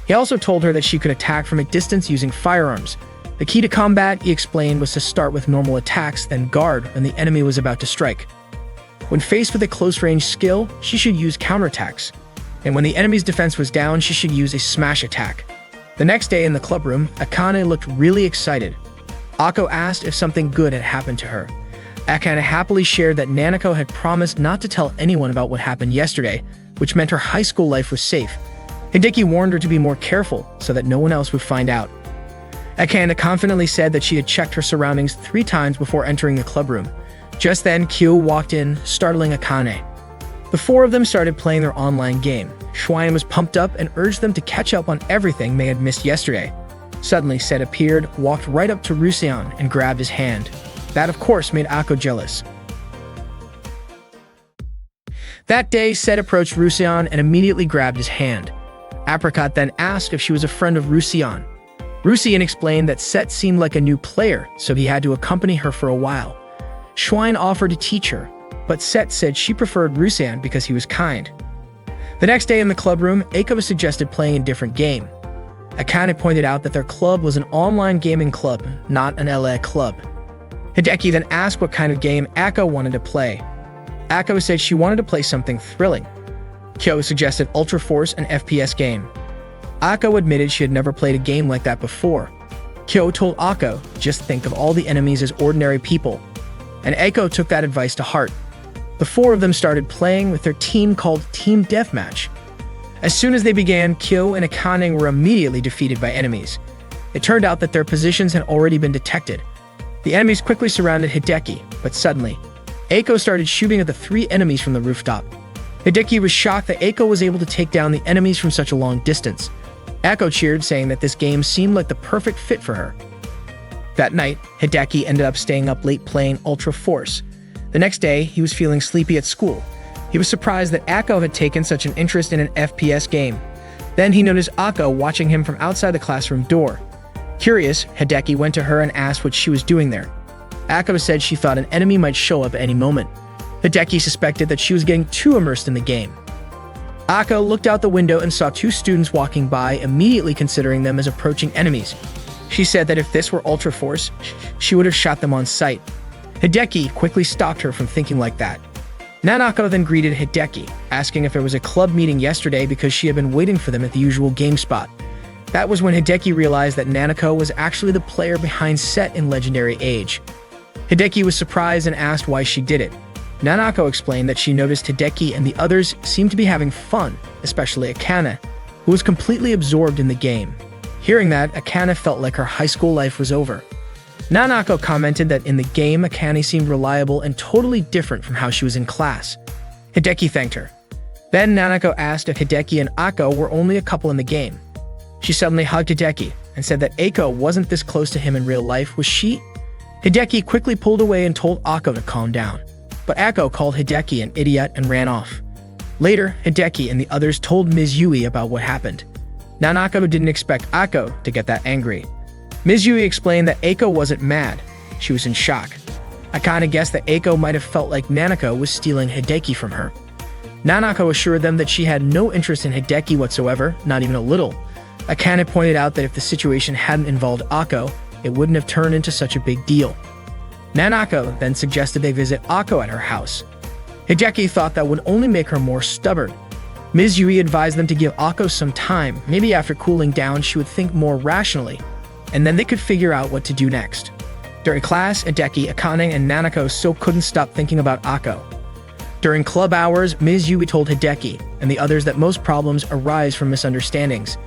He also told her that she could attack from a distance using firearms. The key to combat, he explained, was to start with normal attacks, then guard when the enemy was about to strike. When faced with a close-range skill, she should use counterattacks. And when the enemy's defense was down, she should use a smash attack. The next day in the club room, Akane looked really excited. Akko asked if something good had happened to her. Akane happily shared that Nanako had promised not to tell anyone about what happened yesterday, which meant her high school life was safe. Hideki warned her to be more careful so that no one else would find out. Akane confidently said that she had checked her surroundings 3 times before entering the club room. Just then, Kyo walked in, startling Akane. The 4 of them started playing their online game. Schwein was pumped up and urged them to catch up on everything they had missed yesterday. Suddenly, Seth appeared, walked right up to Rusian, and grabbed his hand. That, of course, made Akko jealous. That day, Seth approached Rusian and immediately grabbed his hand. Apricot then asked if she was a friend of Rusian. Rusian explained that Seth seemed like a new player, so he had to accompany her for a while. Schwein offered to teach her, but Seth said she preferred Rusian because he was kind. The next day in the club room, Akko suggested playing a different game. Akane pointed out that their club was an online gaming club, not an LA club. Hideki then asked what kind of game Akko wanted to play. Akko said she wanted to play something thrilling. Kyo suggested Ultra Force, an FPS game. Akko admitted she had never played a game like that before. Kyo told Akko, just think of all the enemies as ordinary people. And Akko took that advice to heart. The 4 of them started playing with their team called Team Deathmatch. As soon as they began, Kyo and Akane were immediately defeated by enemies. It turned out that their positions had already been detected. The enemies quickly surrounded Hideki, but suddenly, Akko started shooting at the 3 enemies from the rooftop. Hideki was shocked that Akko was able to take down the enemies from such a long distance. Akko cheered, saying that this game seemed like the perfect fit for her. That night, Hideki ended up staying up late playing Ultra Force. The next day, he was feeling sleepy at school. He was surprised that Akko had taken such an interest in an FPS game. Then he noticed Akko watching him from outside the classroom door. Curious, Hideki went to her and asked what she was doing there. Akko said she thought an enemy might show up at any moment. Hideki suspected that she was getting too immersed in the game. Ako looked out the window and saw two students walking by, immediately considering them as approaching enemies. She said that if this were Ultra Force, she would have shot them on sight. Hideki quickly stopped her from thinking like that. Nanako then greeted Hideki, asking if there was a club meeting yesterday because she had been waiting for them at the usual game spot. That was when Hideki realized that Nanako was actually the player behind Set in Legendary Age. Hideki was surprised and asked why she did it. Nanako explained that she noticed Hideki and the others seemed to be having fun, especially Akane, who was completely absorbed in the game. Hearing that, Akane felt like her high school life was over. Nanako commented that in the game, Akane seemed reliable and totally different from how she was in class. Hideki thanked her. Then Nanako asked if Hideki and Ako were only a couple in the game. She suddenly hugged Hideki and said that Ako wasn't this close to him in real life, was she? Hideki quickly pulled away and told Ako to calm down. But Ako called Hideki an idiot and ran off. Later, Hideki and the others told Ms. Yui about what happened. Nanako didn't expect Ako to get that angry. Ms. Yui explained that Ako wasn't mad, she was in shock. Akane guessed that Ako might have felt like Nanako was stealing Hideki from her. Nanako assured them that she had no interest in Hideki whatsoever, not even a little. Akane pointed out that if the situation hadn't involved Ako, it wouldn't have turned into such a big deal. Nanako then suggested they visit Ako at her house. Hideki thought that would only make her more stubborn. Ms. Yui advised them to give Ako some time. Maybe after cooling down, she would think more rationally, and then they could figure out what to do next. During class, Hideki, Akane, and Nanako still couldn't stop thinking about Ako. During club hours, Ms. Yui told Hideki and the others that most problems arise from misunderstandings.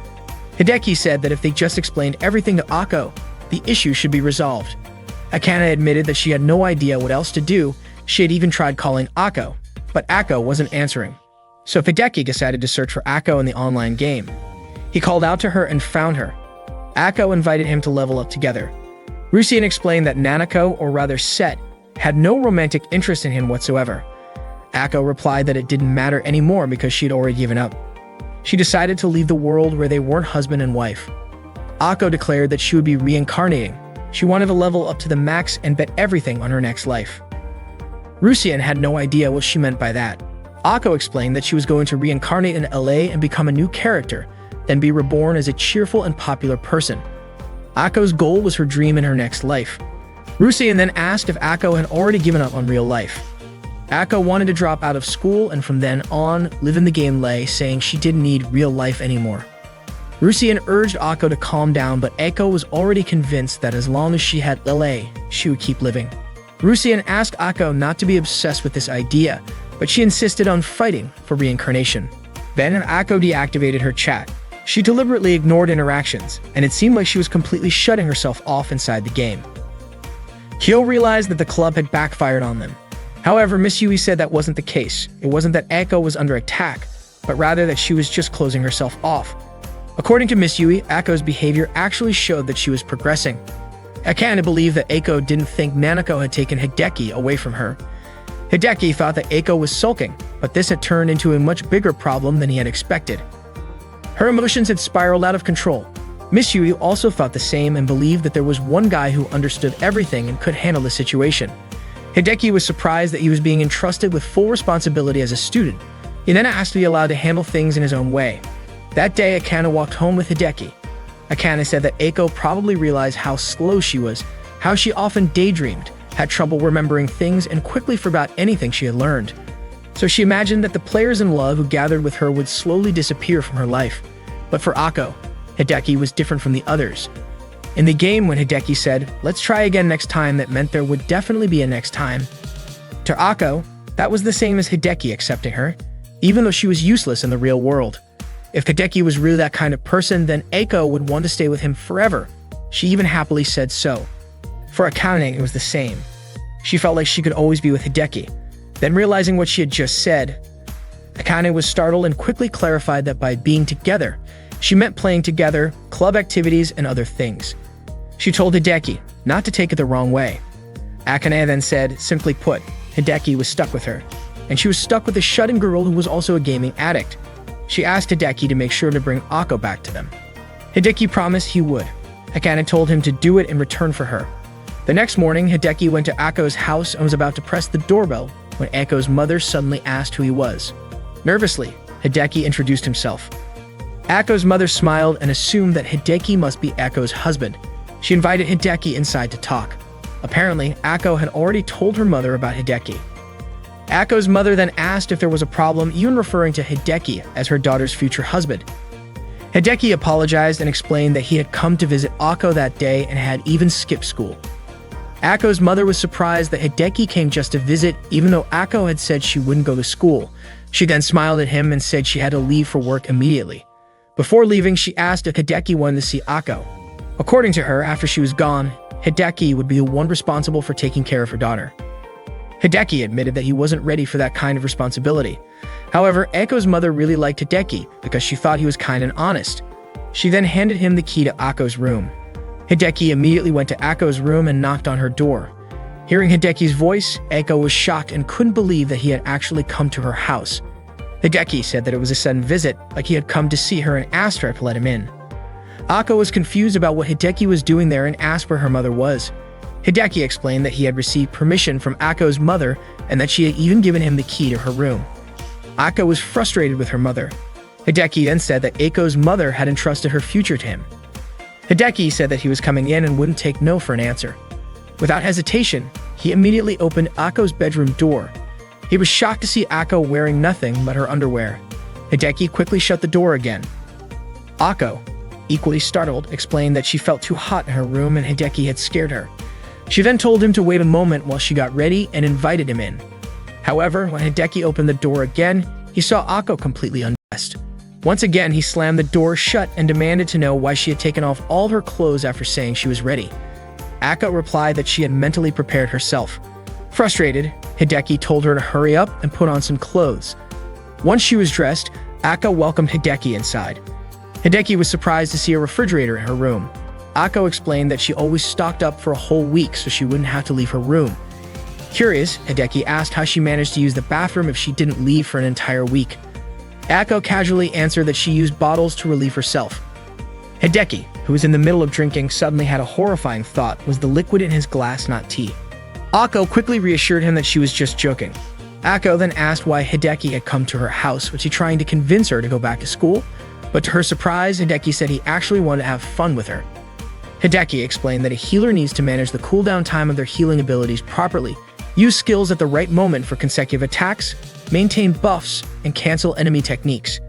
Hideki said that if they just explained everything to Ako, the issue should be resolved. Akane admitted that she had no idea what else to do. She had even tried calling Ako, but Ako wasn't answering. So Hideki decided to search for Ako in the online game. He called out to her and found her. Ako invited him to level up together. Rusien explained that Nanako, or rather Set, had no romantic interest in him whatsoever. Ako replied that it didn't matter anymore because she had already given up. She decided to leave the world where they weren't husband and wife. Ako declared that she would be reincarnating. She wanted to level up to the max and bet everything on her next life. Rusien had no idea what she meant by that. Ako explained that she was going to reincarnate in LA and become a new character, then be reborn as a cheerful and popular person. Ako's goal was her dream in her next life. Rusien then asked if Ako had already given up on real life. Ako wanted to drop out of school and from then on live in the game LA, saying she didn't need real life anymore. Rusien urged Ako to calm down, but Ako was already convinced that as long as she had LA, she would keep living. Rusien asked Ako not to be obsessed with this idea, but she insisted on fighting for reincarnation. Then Ako deactivated her chat. She deliberately ignored interactions, and it seemed like she was completely shutting herself off inside the game. Kyo realized that the club had backfired on them. However, Miss Yui said that wasn't the case. It wasn't that Ako was under attack, but rather that she was just closing herself off. According to Miss Yui, Ako's behavior actually showed that she was progressing. Akane believed that Ako didn't think Nanako had taken Hideki away from her. Hideki thought that Ako was sulking, but this had turned into a much bigger problem than he had expected. Her emotions had spiraled out of control. Miss Yui also thought the same and believed that there was one guy who understood everything and could handle the situation. Hideki was surprised that he was being entrusted with full responsibility as a student. He then asked to be allowed to handle things in his own way. That day, Akane walked home with Hideki. Akane said that Ako probably realized how slow she was, how she often daydreamed, had trouble remembering things, and quickly forgot anything she had learned. So she imagined that the players in love who gathered with her would slowly disappear from her life. But for Ako, Hideki was different from the others. In the game, when Hideki said, "Let's try again next time," that meant there would definitely be a next time. To Ako, that was the same as Hideki accepting her, even though she was useless in the real world. If Hideki was really that kind of person, then Ako would want to stay with him forever. She even happily said so. For Akane, it was the same. She felt like she could always be with Hideki. Then realizing what she had just said, Akane was startled and quickly clarified that by being together, she meant playing together, club activities, and other things. She told Hideki not to take it the wrong way. Akane then said, simply put, Hideki was stuck with her, and she was stuck with a shut-in girl who was also a gaming addict. She asked Hideki to make sure to bring Ako back to them. Hideki promised he would. Akane told him to do it in return for her. The next morning, Hideki went to Ako's house and was about to press the doorbell when Ako's mother suddenly asked who he was. Nervously, Hideki introduced himself. Ako's mother smiled and assumed that Hideki must be Ako's husband. She invited Hideki inside to talk. Apparently, Ako had already told her mother about Hideki. Ako's mother then asked if there was a problem, even referring to Hideki as her daughter's future husband. Hideki apologized and explained that he had come to visit Ako that day and had even skipped school. Ako's mother was surprised that Hideki came just to visit, even though Ako had said she wouldn't go to school. She then smiled at him and said she had to leave for work immediately. Before leaving, she asked if Hideki wanted to see Ako. According to her, after she was gone, Hideki would be the one responsible for taking care of her daughter. Hideki admitted that he wasn't ready for that kind of responsibility. However, Ako's mother really liked Hideki because she thought he was kind and honest. She then handed him the key to Ako's room. Hideki immediately went to Ako's room and knocked on her door. Hearing Hideki's voice, Ako was shocked and couldn't believe that he had actually come to her house. Hideki said that it was a sudden visit, like he had come to see her and asked her to let him in. Ako was confused about what Hideki was doing there and asked where her mother was. Hideki explained that he had received permission from Ako's mother and that she had even given him the key to her room. Ako was frustrated with her mother. Hideki then said that Ako's mother had entrusted her future to him. Hideki said that he was coming in and wouldn't take no for an answer. Without hesitation, he immediately opened Ako's bedroom door. He was shocked to see Ako wearing nothing but her underwear. Hideki quickly shut the door again. Ako, equally startled, explained that she felt too hot in her room and Hideki had scared her. She then told him to wait a moment while she got ready and invited him in. However, when Hideki opened the door again, he saw Ako completely undressed. Once again, he slammed the door shut and demanded to know why she had taken off all her clothes after saying she was ready. Ako replied that she had mentally prepared herself. Frustrated, Hideki told her to hurry up and put on some clothes. Once she was dressed, Ako welcomed Hideki inside. Hideki was surprised to see a refrigerator in her room. Ako explained that she always stocked up for a whole week so she wouldn't have to leave her room. Curious, Hideki asked how she managed to use the bathroom if she didn't leave for an entire week. Ako casually answered that she used bottles to relieve herself. Hideki, who was in the middle of drinking, suddenly had a horrifying thought: was the liquid in his glass not tea? Ako quickly reassured him that she was just joking. Ako then asked why Hideki had come to her house. Was he trying to convince her to go back to school? But to her surprise, Hideki said he actually wanted to have fun with her. Hideki explained that a healer needs to manage the cooldown time of their healing abilities properly, use skills at the right moment for consecutive attacks, maintain buffs, and cancel enemy techniques.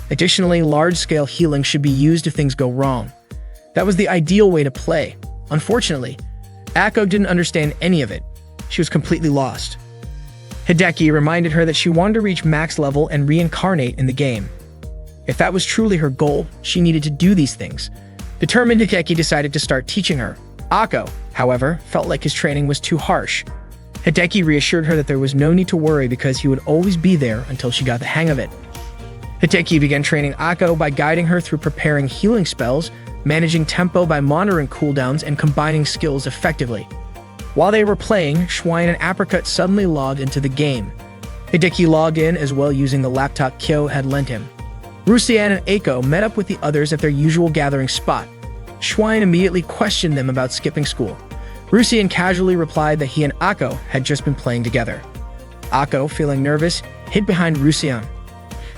Additionally, large-scale healing should be used if things go wrong. That was the ideal way to play. Unfortunately, Ako didn't understand any of it. She was completely lost. Hideki reminded her that she wanted to reach max level and reincarnate in the game. If that was truly her goal, she needed to do these things. Determined, Hideki decided to start teaching her. Ako, however, felt like his training was too harsh. Hideki reassured her that there was no need to worry because he would always be there until she got the hang of it. Hideki began training Ako by guiding her through preparing healing spells, managing tempo by monitoring cooldowns, and combining skills effectively. While they were playing, Schwein and Apricot suddenly logged into the game. Hideki logged in as well using the laptop Kyo had lent him. Rusian and Ako met up with the others at their usual gathering spot. Schwein immediately questioned them about skipping school. Rusian casually replied that he and Ako had just been playing together. Ako, feeling nervous, hid behind Rusian.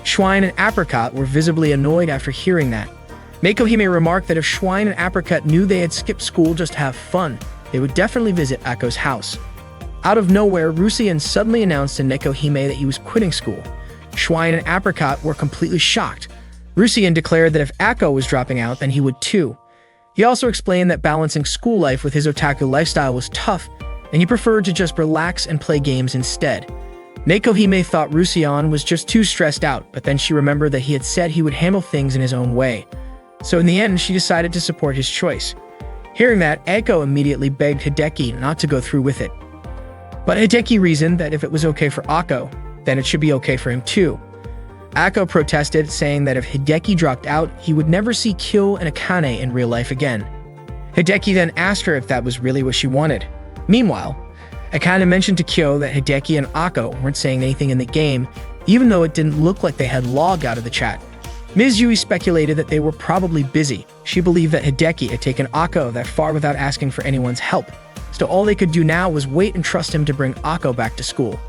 Schwein and Apricot were visibly annoyed after hearing that. Makohime remarked that if Schwein and Apricot knew they had skipped school just to have fun, they would definitely visit Ako's house. Out of nowhere, Rusian suddenly announced to Nekohime that he was quitting school. Schwein and Apricot were completely shocked. Rusian declared that if Ako was dropping out, then he would too. He also explained that balancing school life with his otaku lifestyle was tough, and he preferred to just relax and play games instead. Nekohime thought Rusian was just too stressed out, but then she remembered that he had said he would handle things in his own way. So in the end, she decided to support his choice. Hearing that, Ako immediately begged Hideki not to go through with it. But Hideki reasoned that if it was okay for Ako, then it should be okay for him too. Ako protested, saying that if Hideki dropped out, he would never see Kyo and Akane in real life again. Hideki then asked her if that was really what she wanted. Meanwhile, Akane mentioned to Kyo that Hideki and Ako weren't saying anything in the game, even though it didn't look like they had logged out of the chat. Ms. Yui speculated that they were probably busy. She believed that Hideki had taken Ako that far without asking for anyone's help, so all they could do now was wait and trust him to bring Ako back to school.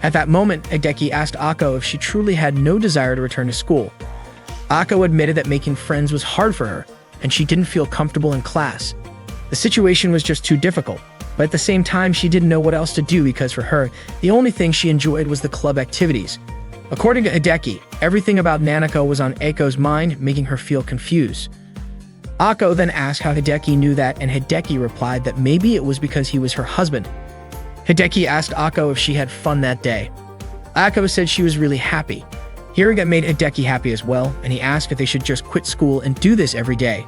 At that moment, Hideki asked Ako if she truly had no desire to return to school. Ako admitted that making friends was hard for her, and she didn't feel comfortable in class. The situation was just too difficult, but at the same time, she didn't know what else to do because for her, the only thing she enjoyed was the club activities. According to Hideki, everything about Nanako was on Ako's mind, making her feel confused. Ako then asked how Hideki knew that, and Hideki replied that maybe it was because he was her husband. Hideki asked Ako if she had fun that day. Ako said she was really happy. Hearing that made Hideki happy as well, and he asked if they should just quit school and do this every day.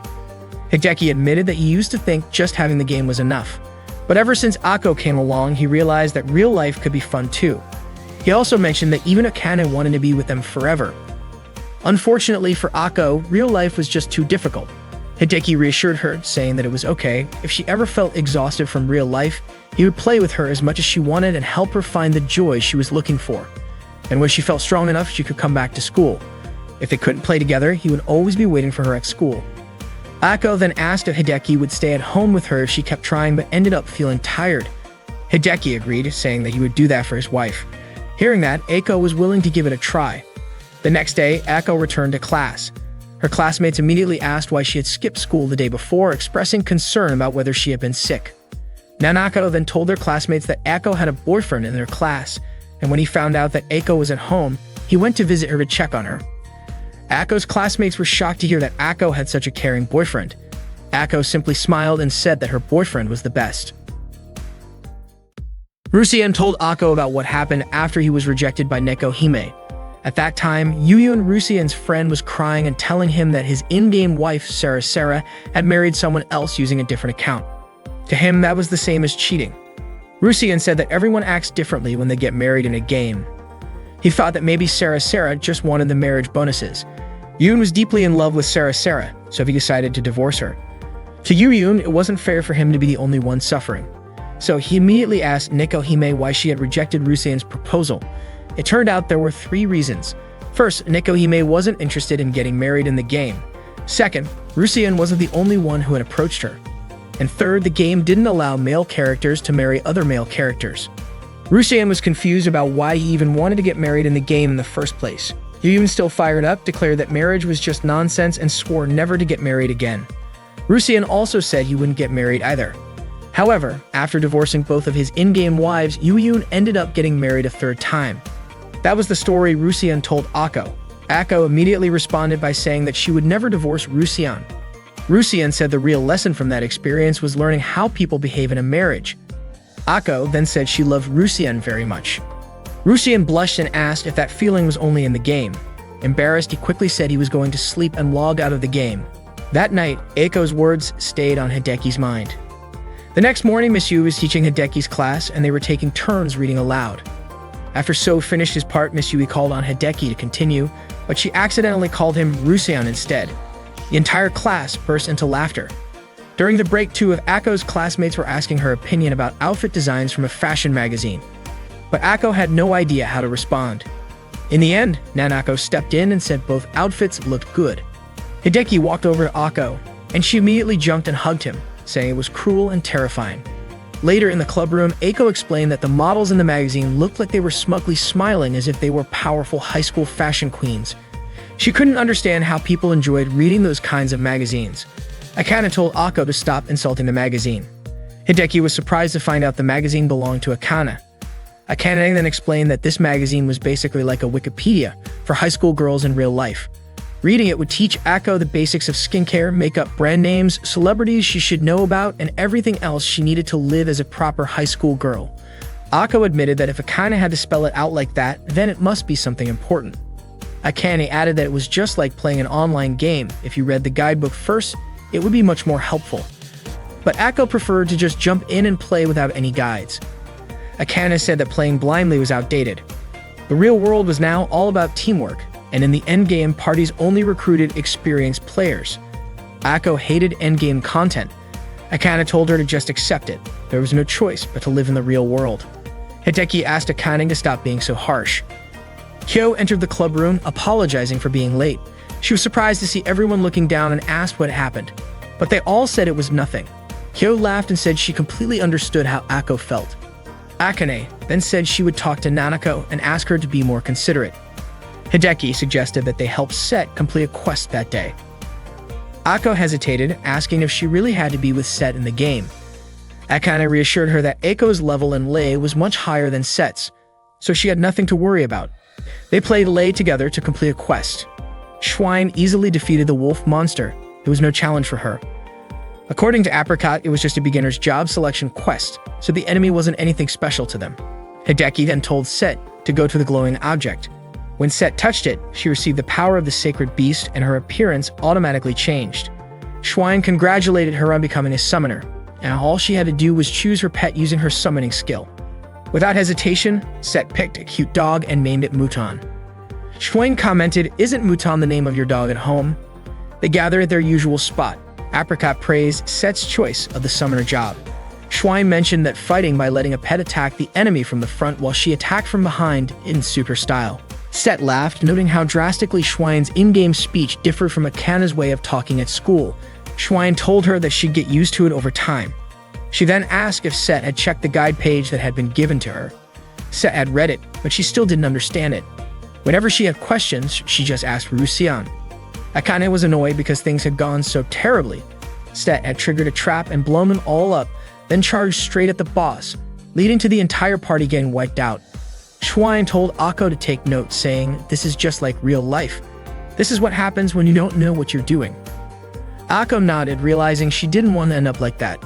Hideki admitted that he used to think just having the game was enough. But ever since Ako came along, he realized that real life could be fun too. He also mentioned that even Akane wanted to be with them forever. Unfortunately for Ako, real life was just too difficult. Hideki reassured her, saying that it was okay. If she ever felt exhausted from real life, he would play with her as much as she wanted and help her find the joy she was looking for. And when she felt strong enough, she could come back to school. If they couldn't play together, he would always be waiting for her at school. Ako then asked if Hideki would stay at home with her if she kept trying but ended up feeling tired. Hideki agreed, saying that he would do that for his wife. Hearing that, Ako was willing to give it a try. The next day, Ako returned to class. Her classmates immediately asked why she had skipped school the day before, expressing concern about whether she had been sick. Nanako then told their classmates that Ako had a boyfriend in their class, and when he found out that Ako was at home, he went to visit her to check on her. Ako's classmates were shocked to hear that Ako had such a caring boyfriend. Ako simply smiled and said that her boyfriend was the best. Rusien told Ako about what happened after he was rejected by Neko Hime. At that time, Yuyun, Rusien's friend, was crying and telling him that his in-game wife, Sarah, had married someone else using a different account. To him, that was the same as cheating. Rusien said that everyone acts differently when they get married in a game. He thought that maybe Sarah just wanted the marriage bonuses. Yoon was deeply in love with Sarah, so he decided to divorce her. To Yuyun, it wasn't fair for him to be the only one suffering. So he immediately asked Neko Hime why she had rejected Rusien's proposal. It turned out there were 3 reasons. First, Neko Hime wasn't interested in getting married in the game. Second, Rusien wasn't the only one who had approached her. And third, the game didn't allow male characters to marry other male characters. Rusien was confused about why he even wanted to get married in the game in the first place. Yuyun, still fired up, declared that marriage was just nonsense and swore never to get married again. Rusien also said he wouldn't get married either. However, after divorcing both of his in-game wives, Yuyun ended up getting married a 3rd time. That was the story Rusien told Ako. Ako immediately responded by saying that she would never divorce Rusien. Rusien said the real lesson from that experience was learning how people behave in a marriage. Ako then said she loved Rusien very much. Rusien blushed and asked if that feeling was only in the game. Embarrassed, he quickly said he was going to sleep and logged out of the game. That night, Ako's words stayed on Hideki's mind. The next morning, Miss Yu was teaching Hideki's class, and they were taking turns reading aloud. After So finished his part, Miss Yui called on Hideki to continue, but she accidentally called him Rusien instead. The entire class burst into laughter. During the break, 2 of Ako's classmates were asking her opinion about outfit designs from a fashion magazine. But Ako had no idea how to respond. In the end, Nanako stepped in and said both outfits looked good. Hideki walked over to Ako, and she immediately jumped and hugged him, saying it was cruel and terrifying. Later in the club room, Ako explained that the models in the magazine looked like they were smugly smiling as if they were powerful high school fashion queens. She couldn't understand how people enjoyed reading those kinds of magazines. Akane told Ako to stop insulting the magazine. Hideki was surprised to find out the magazine belonged to Akane. Akane then explained that this magazine was basically like a Wikipedia for high school girls in real life. Reading it would teach Ako the basics of skincare, makeup, brand names, celebrities she should know about, and everything else she needed to live as a proper high school girl. Ako admitted that if Akane had to spell it out like that, then it must be something important. Akane added that it was just like playing an online game. If you read the guidebook first, it would be much more helpful. But Ako preferred to just jump in and play without any guides. Akane said that playing blindly was outdated. The real world was now all about teamwork, and in the endgame, parties only recruited experienced players. Ako hated endgame content. Akane told her to just accept it. There was no choice but to live in the real world. Hideki asked Akane to stop being so harsh. Kyo entered the club room, apologizing for being late. She was surprised to see everyone looking down and asked what happened, but they all said it was nothing. Kyo laughed and said she completely understood how Ako felt. Akane then said she would talk to Nanako and ask her to be more considerate. Hideki suggested that they help Set complete a quest that day. Ako hesitated, asking if she really had to be with Set in the game. Akane reassured her that Aiko's level in Lei was much higher than Set's, so she had nothing to worry about. They played Lei together to complete a quest. Schwein easily defeated the wolf monster. It was no challenge for her. According to Apricot, it was just a beginner's job selection quest, so the enemy wasn't anything special to them. Hideki then told Set to go to the glowing object. When Set touched it, she received the power of the sacred beast and her appearance automatically changed. Schwein congratulated her on becoming a summoner, and all she had to do was choose her pet using her summoning skill. Without hesitation, Set picked a cute dog and named it Mouton. Schwein commented, "Isn't Mouton the name of your dog at home?" They gathered at their usual spot. Apricot praised Set's choice of the summoner job. Schwein mentioned that fighting by letting a pet attack the enemy from the front while she attacked from behind in super style. Set laughed, noting how drastically Schwein's in-game speech differed from Akane's way of talking at school. Schwein told her that she'd get used to it over time. She then asked if Set had checked the guide page that had been given to her. Set had read it, but she still didn't understand it. Whenever she had questions, she just asked Rusian. Akane was annoyed because things had gone so terribly. Set had triggered a trap and blown them all up, then charged straight at the boss, leading to the entire party getting wiped out. Schwein told Ako to take note, saying, "This is just like real life. This is what happens when you don't know what you're doing." Ako nodded, realizing she didn't want to end up like that.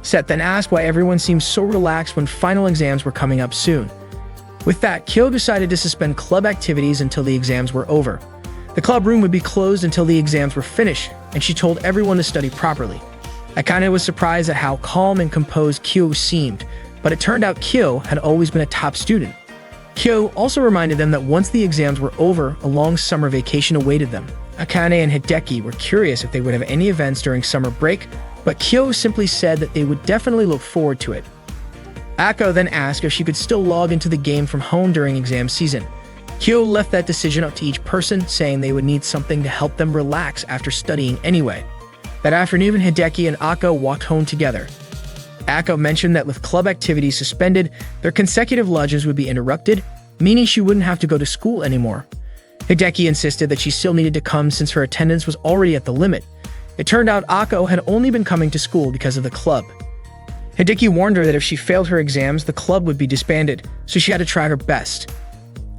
Set then asked why everyone seemed so relaxed when final exams were coming up soon. With that, Kyo decided to suspend club activities until the exams were over. The club room would be closed until the exams were finished, and she told everyone to study properly. Akane was surprised at how calm and composed Kyo seemed, but it turned out Kyo had always been a top student. Kyo also reminded them that once the exams were over, a long summer vacation awaited them. Akane and Hideki were curious if they would have any events during summer break, but Kyo simply said that they would definitely look forward to it. Ako then asked if she could still log into the game from home during exam season. Kyo left that decision up to each person, saying they would need something to help them relax after studying anyway. That afternoon, Hideki and Ako walked home together. Ako mentioned that with club activities suspended, their consecutive lunches would be interrupted, meaning she wouldn't have to go to school anymore. Hideki insisted that she still needed to come since her attendance was already at the limit. It turned out Ako had only been coming to school because of the club. Hideki warned her that if she failed her exams, the club would be disbanded, so she had to try her best.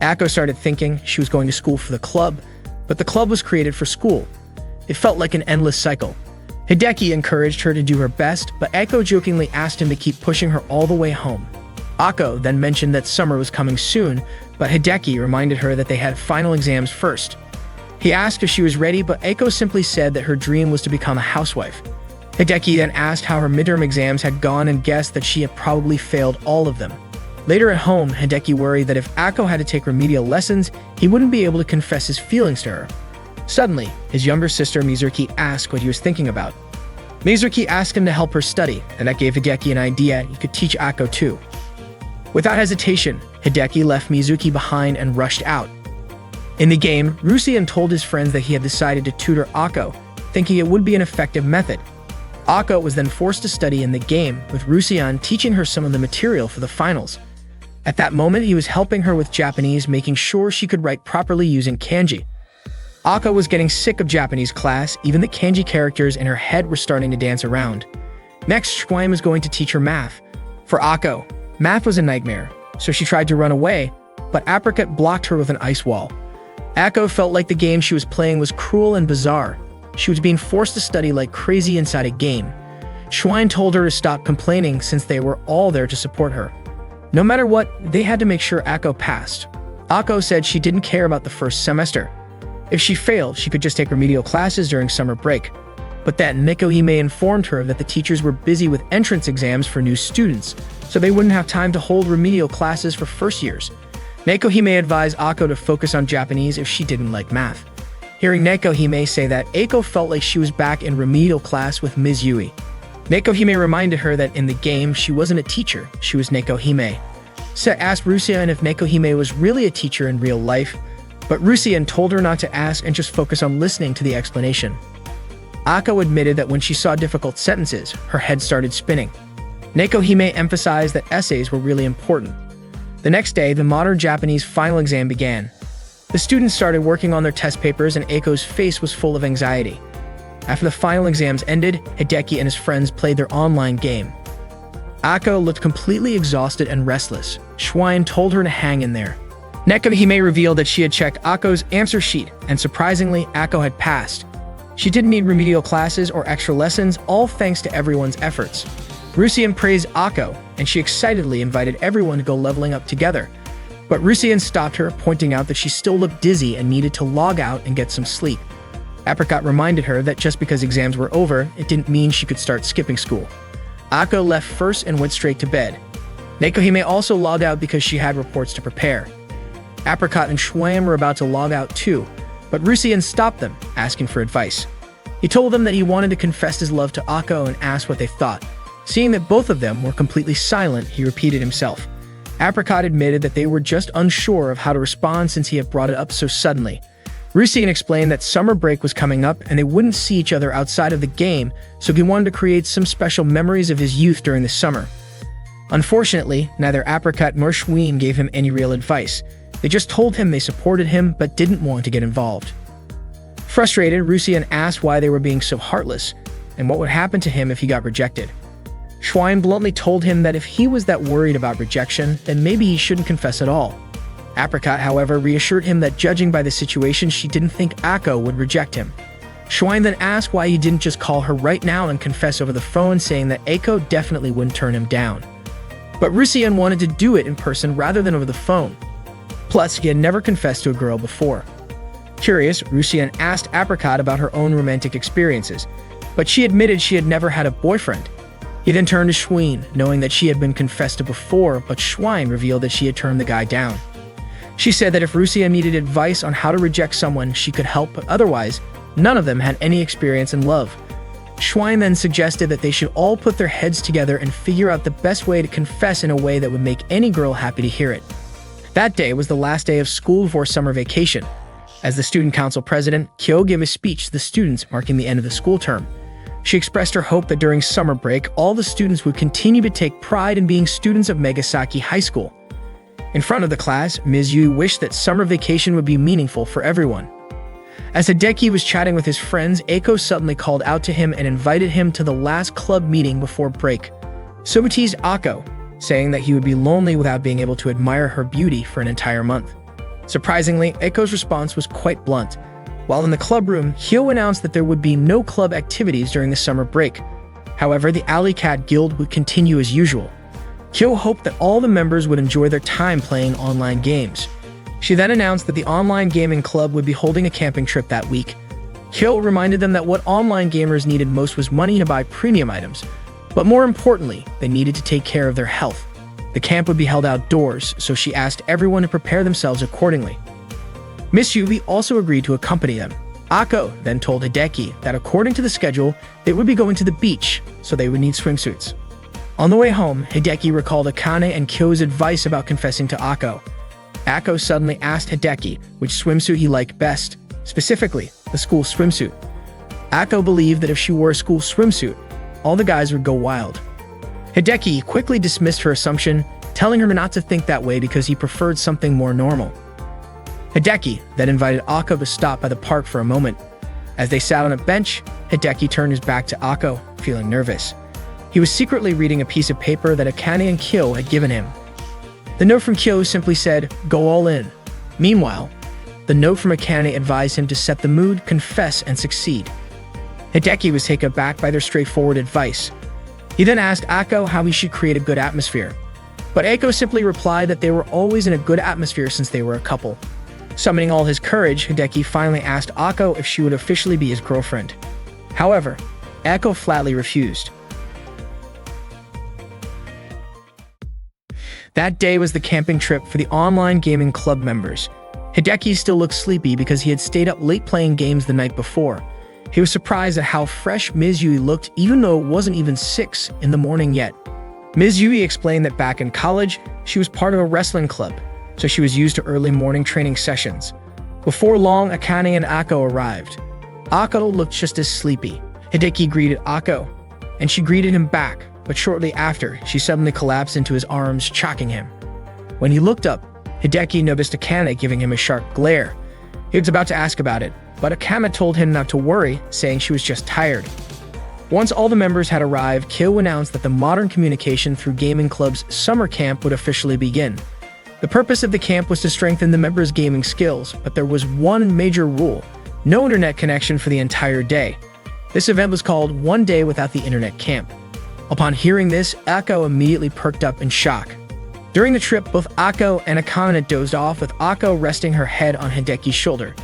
Ako started thinking she was going to school for the club, but the club was created for school. It felt like an endless cycle. Hideki encouraged her to do her best, but Ako jokingly asked him to keep pushing her all the way home. Ako then mentioned that summer was coming soon, but Hideki reminded her that they had final exams first. He asked if she was ready, but Ako simply said that her dream was to become a housewife. Hideki then asked how her midterm exams had gone and guessed that she had probably failed all of them. Later at home, Hideki worried that if Ako had to take remedial lessons, he wouldn't be able to confess his feelings to her. Suddenly, his younger sister Mizuki asked what he was thinking about. Mizuki asked him to help her study, and that gave Hideki an idea he could teach Ako too. Without hesitation, Hideki left Mizuki behind and rushed out. In the game, Rusian told his friends that he had decided to tutor Ako, thinking it would be an effective method. Ako was then forced to study in the game, with Rusian teaching her some of the material for the finals. At that moment, he was helping her with Japanese, making sure she could write properly using kanji. Ako was getting sick of Japanese class, even the kanji characters in her head were starting to dance around. Next, Schwein was going to teach her math. For Ako, math was a nightmare, so she tried to run away, but Apricot blocked her with an ice wall. Ako felt like the game she was playing was cruel and bizarre. She was being forced to study like crazy inside a game. Schwein told her to stop complaining since they were all there to support her. No matter what, they had to make sure Ako passed. Ako said she didn't care about the first semester. If she failed, she could just take remedial classes during summer break. But that Nekohime informed her that the teachers were busy with entrance exams for new students, so they wouldn't have time to hold remedial classes for first years. Nekohime advised Ako to focus on Japanese if she didn't like math. Hearing Nekohime say that, Ako felt like she was back in remedial class with Ms. Yui. Nekohime reminded her that in the game, she wasn't a teacher, she was Nekohime. Set asked Rusian if Nekohime was really a teacher in real life, but Rusian told her not to ask and just focus on listening to the explanation. Ako admitted that when she saw difficult sentences, her head started spinning. Nekohime emphasized that essays were really important. The next day, the modern Japanese final exam began. The students started working on their test papers and Eiko's face was full of anxiety. After the final exams ended, Hideki and his friends played their online game. Ako looked completely exhausted and restless. Schwein told her to hang in there. Nekohime revealed that she had checked Ako's answer sheet, and surprisingly, Ako had passed. She didn't need remedial classes or extra lessons, all thanks to everyone's efforts. Rusien praised Ako, and she excitedly invited everyone to go leveling up together. But Rusien stopped her, pointing out that she still looked dizzy and needed to log out and get some sleep. Apricot reminded her that just because exams were over, it didn't mean she could start skipping school. Ako left first and went straight to bed. Nekohime also logged out because she had reports to prepare. Apricot and Schwam were about to log out too, but Rusien stopped them, asking for advice. He told them that he wanted to confess his love to Ako and asked what they thought. Seeing that both of them were completely silent, he repeated himself. Apricot admitted that they were just unsure of how to respond since he had brought it up so suddenly. Rusien explained that summer break was coming up and they wouldn't see each other outside of the game, so he wanted to create some special memories of his youth during the summer. Unfortunately, neither Apricot nor Schween gave him any real advice. They just told him they supported him but didn't want to get involved. Frustrated, Rusien asked why they were being so heartless and what would happen to him if he got rejected. Schwein bluntly told him that if he was that worried about rejection, then maybe he shouldn't confess at all. Apricot, however, reassured him that judging by the situation, she didn't think Ako would reject him. Schwein then asked why he didn't just call her right now and confess over the phone, saying that Ako definitely wouldn't turn him down. But Rusien wanted to do it in person rather than over the phone. Plus, he had never confessed to a girl before. Curious, Rusien asked Apricot about her own romantic experiences, but she admitted she had never had a boyfriend. He then turned to Schwein, knowing that she had been confessed to before, but Schwein revealed that she had turned the guy down. She said that if Rusien needed advice on how to reject someone, she could help, but otherwise, none of them had any experience in love. Schwein then suggested that they should all put their heads together and figure out the best way to confess in a way that would make any girl happy to hear it. That day was the last day of school before summer vacation. As the student council president, Kyo gave a speech to the students marking the end of the school term. She expressed her hope that during summer break, all the students would continue to take pride in being students of Megasaki High School. In front of the class, Ms. Yui wished that summer vacation would be meaningful for everyone. As Hideki was chatting with his friends, Ako suddenly called out to him and invited him to the last club meeting before break. So teased Ako, saying that he would be lonely without being able to admire her beauty for an entire month. Surprisingly, Ako's response was quite blunt. While in the club room, Hyo announced that there would be no club activities during the summer break. However, the Alley Cat Guild would continue as usual. Hyo hoped that all the members would enjoy their time playing online games. She then announced that the online gaming club would be holding a camping trip that week. Hyo reminded them that what online gamers needed most was money to buy premium items, but more importantly, they needed to take care of their health. The camp would be held outdoors, so she asked everyone to prepare themselves accordingly. Miss Yui also agreed to accompany them. Ako then told Hideki that according to the schedule, they would be going to the beach, so they would need swimsuits. On the way home, Hideki recalled Akane and Kyo's advice about confessing to Ako. Ako suddenly asked Hideki which swimsuit he liked best, specifically the school swimsuit. Ako believed that if she wore a school swimsuit, all the guys would go wild. Hideki quickly dismissed her assumption, telling her not to think that way because he preferred something more normal. Hideki then invited Ako to stop by the park for a moment. As they sat on a bench, Hideki turned his back to Ako, feeling nervous. He was secretly reading a piece of paper that Akane and Kyo had given him. The note from Kyo simply said, "Go all in." Meanwhile, the note from Akane advised him to set the mood, confess, and succeed. Hideki was taken aback by their straightforward advice. He then asked Ako how he should create a good atmosphere. But Ako simply replied that they were always in a good atmosphere since they were a couple. Summoning all his courage, Hideki finally asked Ako if she would officially be his girlfriend. However, Ako flatly refused. That day was the camping trip for the online gaming club members. Hideki still looked sleepy because he had stayed up late playing games the night before. He was surprised at how fresh Ms. Yui looked even though it wasn't even 6 in the morning yet. Ms. Yui explained that back in college, she was part of a wrestling club, so she was used to early morning training sessions. Before long, Akane and Ako arrived. Ako looked just as sleepy. Hideki greeted Ako, and she greeted him back, but shortly after, she suddenly collapsed into his arms, choking him. When he looked up, Hideki noticed Akane giving him a sharp glare. He was about to ask about it, but Akane told him not to worry, saying she was just tired. Once all the members had arrived, Kyo announced that the Modern Communication Through Gaming Club's summer camp would officially begin. The purpose of the camp was to strengthen the members' gaming skills, but there was one major rule: no internet connection for the entire day. This event was called One Day Without the Internet Camp. Upon hearing this, Ako immediately perked up in shock. During the trip, both Ako and Akane dozed off, with Ako resting her head on Hideki's shoulder.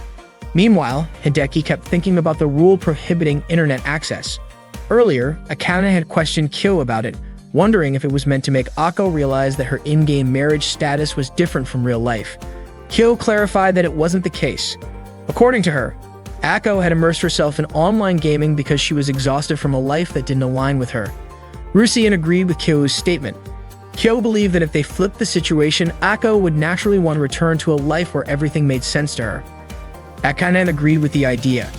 Meanwhile, Hideki kept thinking about the rule prohibiting internet access. Earlier, Akane had questioned Kyo about it, wondering if it was meant to make Ako realize that her in-game marriage status was different from real life. Kyo clarified that it wasn't the case. According to her, Ako had immersed herself in online gaming because she was exhausted from a life that didn't align with her. Rusien agreed with Kyo's statement. Kyo believed that if they flipped the situation, Ako would naturally want to return to a life where everything made sense to her. Akane agreed with the idea.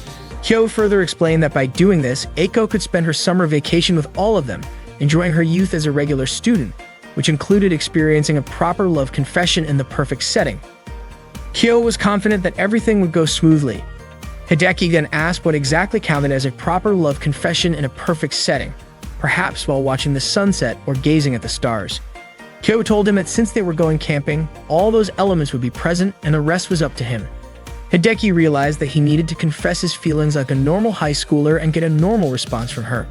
Kyo further explained that by doing this, Ako could spend her summer vacation with all of them, enjoying her youth as a regular student, which included experiencing a proper love confession in the perfect setting. Kyo was confident that everything would go smoothly. Hideki then asked what exactly counted as a proper love confession in a perfect setting, perhaps while watching the sunset or gazing at the stars. Kyo told him that since they were going camping, all those elements would be present and the rest was up to him. Hideki realized that he needed to confess his feelings like a normal high schooler and get a normal response from her.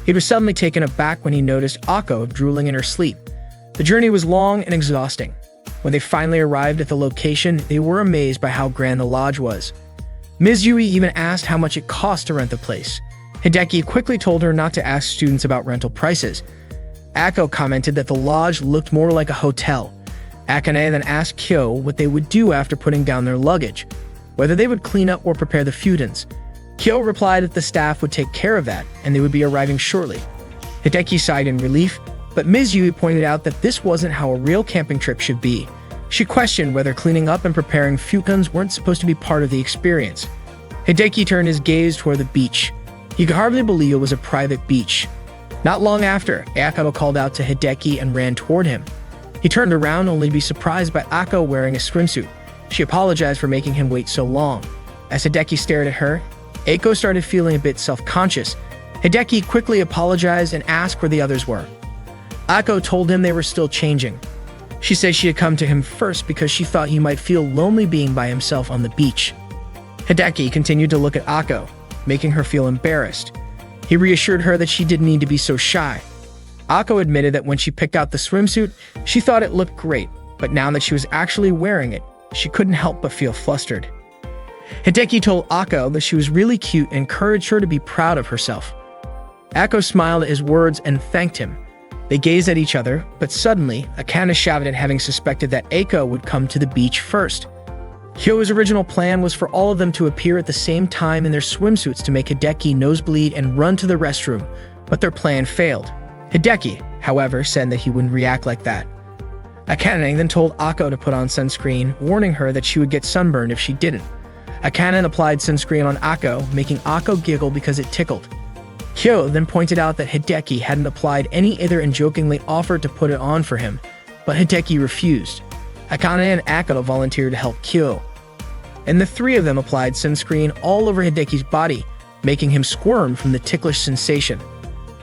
He was suddenly taken aback when he noticed Ako drooling in her sleep. The journey was long and exhausting. When they finally arrived at the location, they were amazed by how grand the lodge was. Ms. Yui even asked how much it cost to rent the place. Hideki quickly told her not to ask students about rental prices. Ako commented that the lodge looked more like a hotel. Akane then asked Kyo what they would do after putting down their luggage, whether they would clean up or prepare the futons. Kyo replied that the staff would take care of that, and they would be arriving shortly. Hideki sighed in relief, but Ms. Yui pointed out that this wasn't how a real camping trip should be. She questioned whether cleaning up and preparing futons weren't supposed to be part of the experience. Hideki turned his gaze toward the beach. He could hardly believe it was a private beach. Not long after, Ako called out to Hideki and ran toward him. He turned around only to be surprised by Ako wearing a swimsuit. She apologized for making him wait so long. As Hideki stared at her, Ako started feeling a bit self-conscious. Hideki quickly apologized and asked where the others were. Ako told him they were still changing. She said she had come to him first because she thought he might feel lonely being by himself on the beach. Hideki continued to look at Ako, making her feel embarrassed. He reassured her that she didn't need to be so shy. Ako admitted that when she picked out the swimsuit, she thought it looked great, but now that she was actually wearing it, she couldn't help but feel flustered. Hideki told Ako that she was really cute and encouraged her to be proud of herself. Ako smiled at his words and thanked him. They gazed at each other, but suddenly, Akane shouted at having suspected that Ako would come to the beach first. Kyo's original plan was for all of them to appear at the same time in their swimsuits to make Hideki nosebleed and run to the restroom, but their plan failed. Hideki, however, said that he wouldn't react like that. Akane then told Ako to put on sunscreen, warning her that she would get sunburned if she didn't. Akane applied sunscreen on Ako, making Ako giggle because it tickled. Kyo then pointed out that Hideki hadn't applied any either and jokingly offered to put it on for him, but Hideki refused. Akane and Ako volunteered to help Kyo, and the three of them applied sunscreen all over Hideki's body, making him squirm from the ticklish sensation.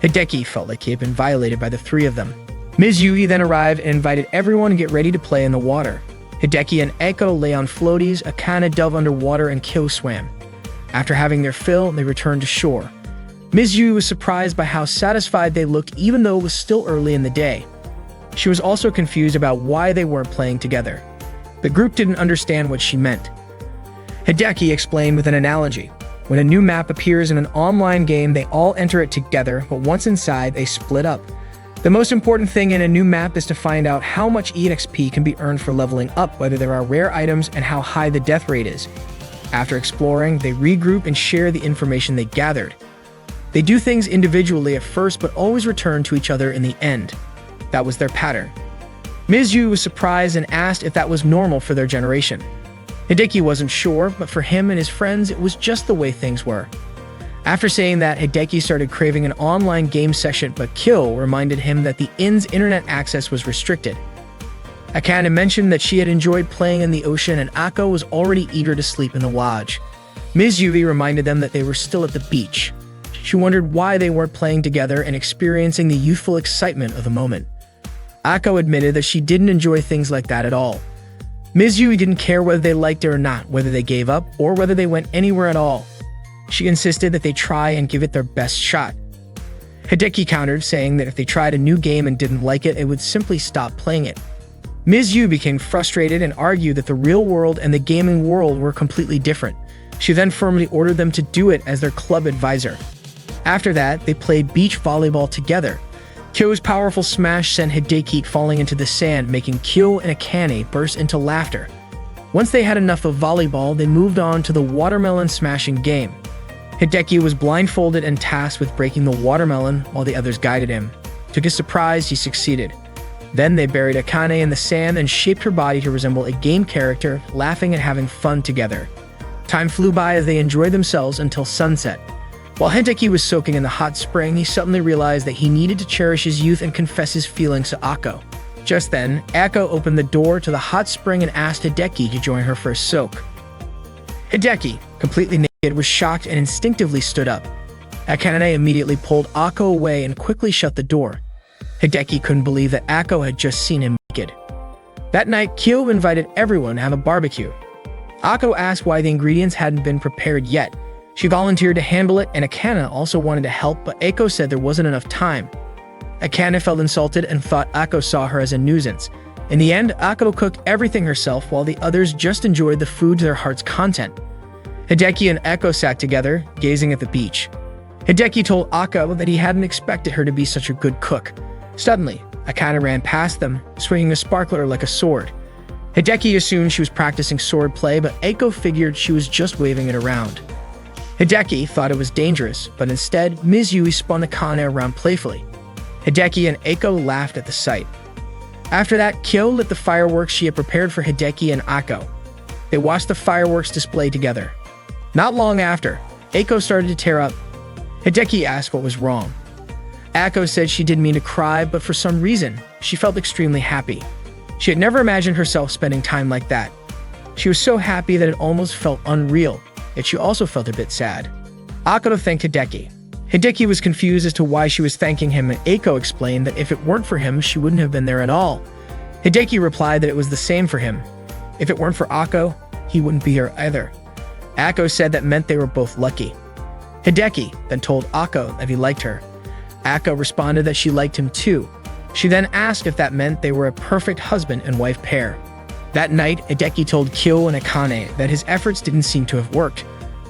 Hideki felt like he had been violated by the three of them. Ms. Yui then arrived and invited everyone to get ready to play in the water. Hideki and Ako lay on floaties, Akane dove underwater, and Kyo swam. After having their fill, they returned to shore. Ms. Yui was surprised by how satisfied they looked even though it was still early in the day. She was also confused about why they weren't playing together. The group didn't understand what she meant. Hideki explained with an analogy. When a new map appears in an online game, they all enter it together, but once inside, they split up. The most important thing in a new map is to find out how much EXP can be earned for leveling up, whether there are rare items, and how high the death rate is. After exploring, they regroup and share the information they gathered. They do things individually at first, but always return to each other in the end. That was their pattern. Ms. Yu was surprised and asked if that was normal for their generation. Hideki wasn't sure, but for him and his friends, it was just the way things were. After saying that, Hideki started craving an online game session, but Kyo reminded him that the inn's internet access was restricted. Akane mentioned that she had enjoyed playing in the ocean and Ako was already eager to sleep in the lodge. Ms. Yuvi reminded them that they were still at the beach. She wondered why they weren't playing together and experiencing the youthful excitement of the moment. Ako admitted that she didn't enjoy things like that at all. Ms. Yuvi didn't care whether they liked it or not, whether they gave up, or whether they went anywhere at all. She insisted that they try and give it their best shot. Hideki countered, saying that if they tried a new game and didn't like it, it would simply stop playing it. Ms. Yu became frustrated and argued that the real world and the gaming world were completely different. She then firmly ordered them to do it as their club advisor. After that, they played beach volleyball together. Kyo's powerful smash sent Hideki falling into the sand, making Kyo and Akane burst into laughter. Once they had enough of volleyball, they moved on to the watermelon smashing game. Hideki was blindfolded and tasked with breaking the watermelon while the others guided him. To his surprise, he succeeded. Then they buried Akane in the sand and shaped her body to resemble a game character, laughing and having fun together. Time flew by as they enjoyed themselves until sunset. While Hideki was soaking in the hot spring, he suddenly realized that he needed to cherish his youth and confess his feelings to Ako. Just then, Ako opened the door to the hot spring and asked Hideki to join her for a soak. Hideki, completely naked, was shocked and instinctively stood up. Akane immediately pulled Ako away and quickly shut the door. Hideki couldn't believe that Ako had just seen him naked. That night, Kyo invited everyone to have a barbecue. Ako asked why the ingredients hadn't been prepared yet. She volunteered to handle it, and Akane also wanted to help, but Ako said there wasn't enough time. Akane felt insulted and thought Ako saw her as a nuisance. In the end, Ako cooked everything herself while the others just enjoyed the food to their heart's content. Hideki and Ako sat together, gazing at the beach. Hideki told Ako that he hadn't expected her to be such a good cook. Suddenly, Akane ran past them, swinging a sparkler like a sword. Hideki assumed she was practicing sword play, but Ako figured she was just waving it around. Hideki thought it was dangerous, but instead, Ms. Yui spun Akane around playfully. Hideki and Ako laughed at the sight. After that, Kyo lit the fireworks she had prepared for Hideki and Ako. They watched the fireworks display together. Not long after, Ako started to tear up. Hideki asked what was wrong. Ako said she didn't mean to cry, but for some reason, she felt extremely happy. She had never imagined herself spending time like that. She was so happy that it almost felt unreal, yet she also felt a bit sad. Ako thanked Hideki. Hideki was confused as to why she was thanking him, and Ako explained that if it weren't for him, she wouldn't have been there at all. Hideki replied that it was the same for him. If it weren't for Ako, he wouldn't be here either. Ako said that meant they were both lucky. Hideki then told Ako that he liked her. Ako responded that she liked him too. She then asked if that meant they were a perfect husband and wife pair. That night, Hideki told Kyo and Akane that his efforts didn't seem to have worked.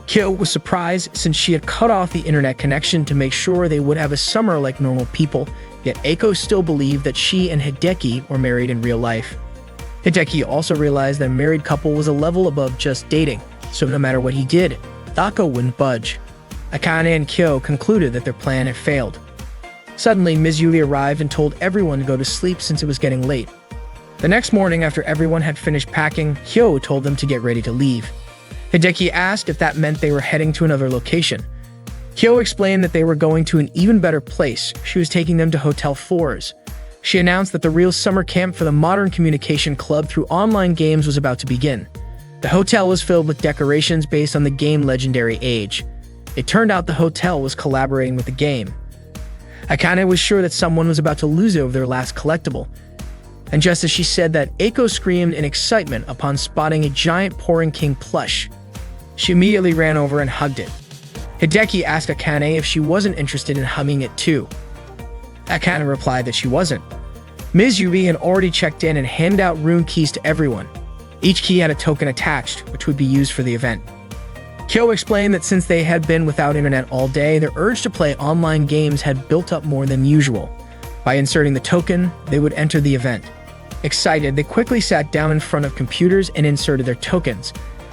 Kyo was surprised since she had cut off the internet connection to make sure they would have a summer like normal people, yet Ako still believed that she and Hideki were married in real life. Hideki also realized that a married couple was a level above just dating, so no matter what he did, Ako wouldn't budge. Akane and Kyo concluded that their plan had failed. Suddenly, Ms. Yui arrived and told everyone to go to sleep since it was getting late. The next morning, after everyone had finished packing, Kyo told them to get ready to leave. Hideki asked if that meant they were heading to another location. Kyo explained that they were going to an even better place. She was taking them to Hotel Fours. She announced that the real summer camp for the Modern Communication Club through online games was about to begin. The hotel was filled with decorations based on the game Legendary Age. It turned out the hotel was collaborating with the game. Akane was sure that someone was about to lose over their last collectible. And just as she said that, Ako screamed in excitement upon spotting a giant Pouring King plush. She immediately ran over and hugged it. Hideki asked Akane if she wasn't interested in hugging it too. Akane replied that she wasn't. Ms. Yui had already checked in and handed out rune keys to everyone. Each key had a token attached, which would be used for the event. Kyo explained that since they had been without internet all day, their urge to play online games had built up more than usual. By inserting the token, they would enter the event. Excited, they quickly sat down in front of computers and inserted their tokens.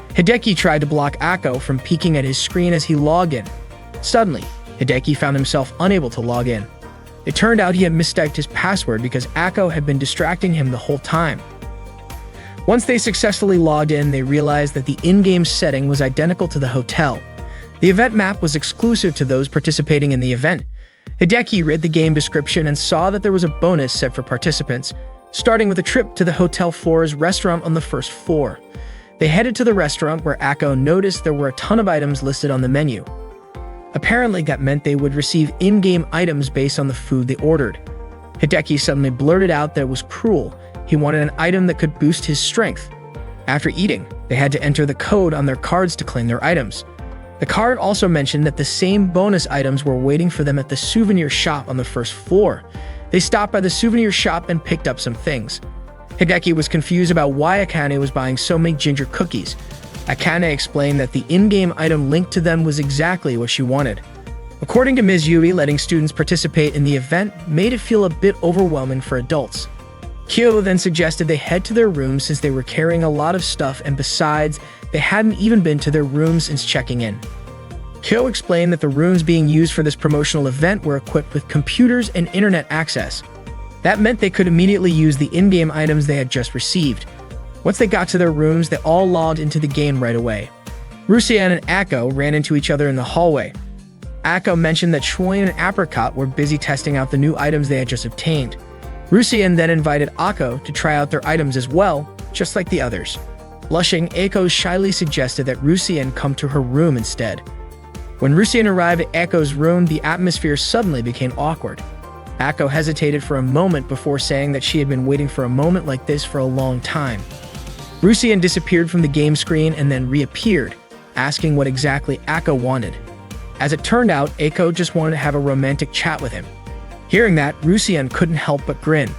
Hideki tried to block Ako from peeking at his screen as he logged in. Suddenly, Hideki found himself unable to log in. It turned out he had mistyped his password because Ako had been distracting him the whole time. Once they successfully logged in, they realized that the in-game setting was identical to the hotel. The event map was exclusive to those participating in the event. Hideki read the game description and saw that there was a bonus set for participants, starting with a trip to the Hotel Flora's restaurant on the first floor. They headed to the restaurant where Akko noticed there were a ton of items listed on the menu. Apparently, that meant they would receive in-game items based on the food they ordered. Hideki suddenly blurted out that it was cruel. He wanted an item that could boost his strength. After eating, they had to enter the code on their cards to claim their items. The card also mentioned that the same bonus items were waiting for them at the souvenir shop on the first floor. They stopped by the souvenir shop and picked up some things. Hideki was confused about why Akane was buying so many ginger cookies. Akane explained that the in-game item linked to them was exactly what she wanted. According to Ms. Yui, letting students participate in the event made it feel a bit overwhelming for adults. Kyo then suggested they head to their rooms since they were carrying a lot of stuff, and besides, they hadn't even been to their rooms since checking in. Kyo explained that the rooms being used for this promotional event were equipped with computers and internet access. That meant they could immediately use the in-game items they had just received. Once they got to their rooms, they all logged into the game right away. Rusien and Akko ran into each other in the hallway. Akko mentioned that Shuoin and Apricot were busy testing out the new items they had just obtained. Rusien then invited Akko to try out their items as well, just like the others. Blushing, Akko shyly suggested that Rusien come to her room instead. When Rusien arrived at Akko's room, the atmosphere suddenly became awkward. Akko hesitated for a moment before saying that she had been waiting for a moment like this for a long time. Rusien disappeared from the game screen and then reappeared, asking what exactly Akko wanted. As it turned out, Akko just wanted to have a romantic chat with him. Hearing that, Rusien couldn't help but grin.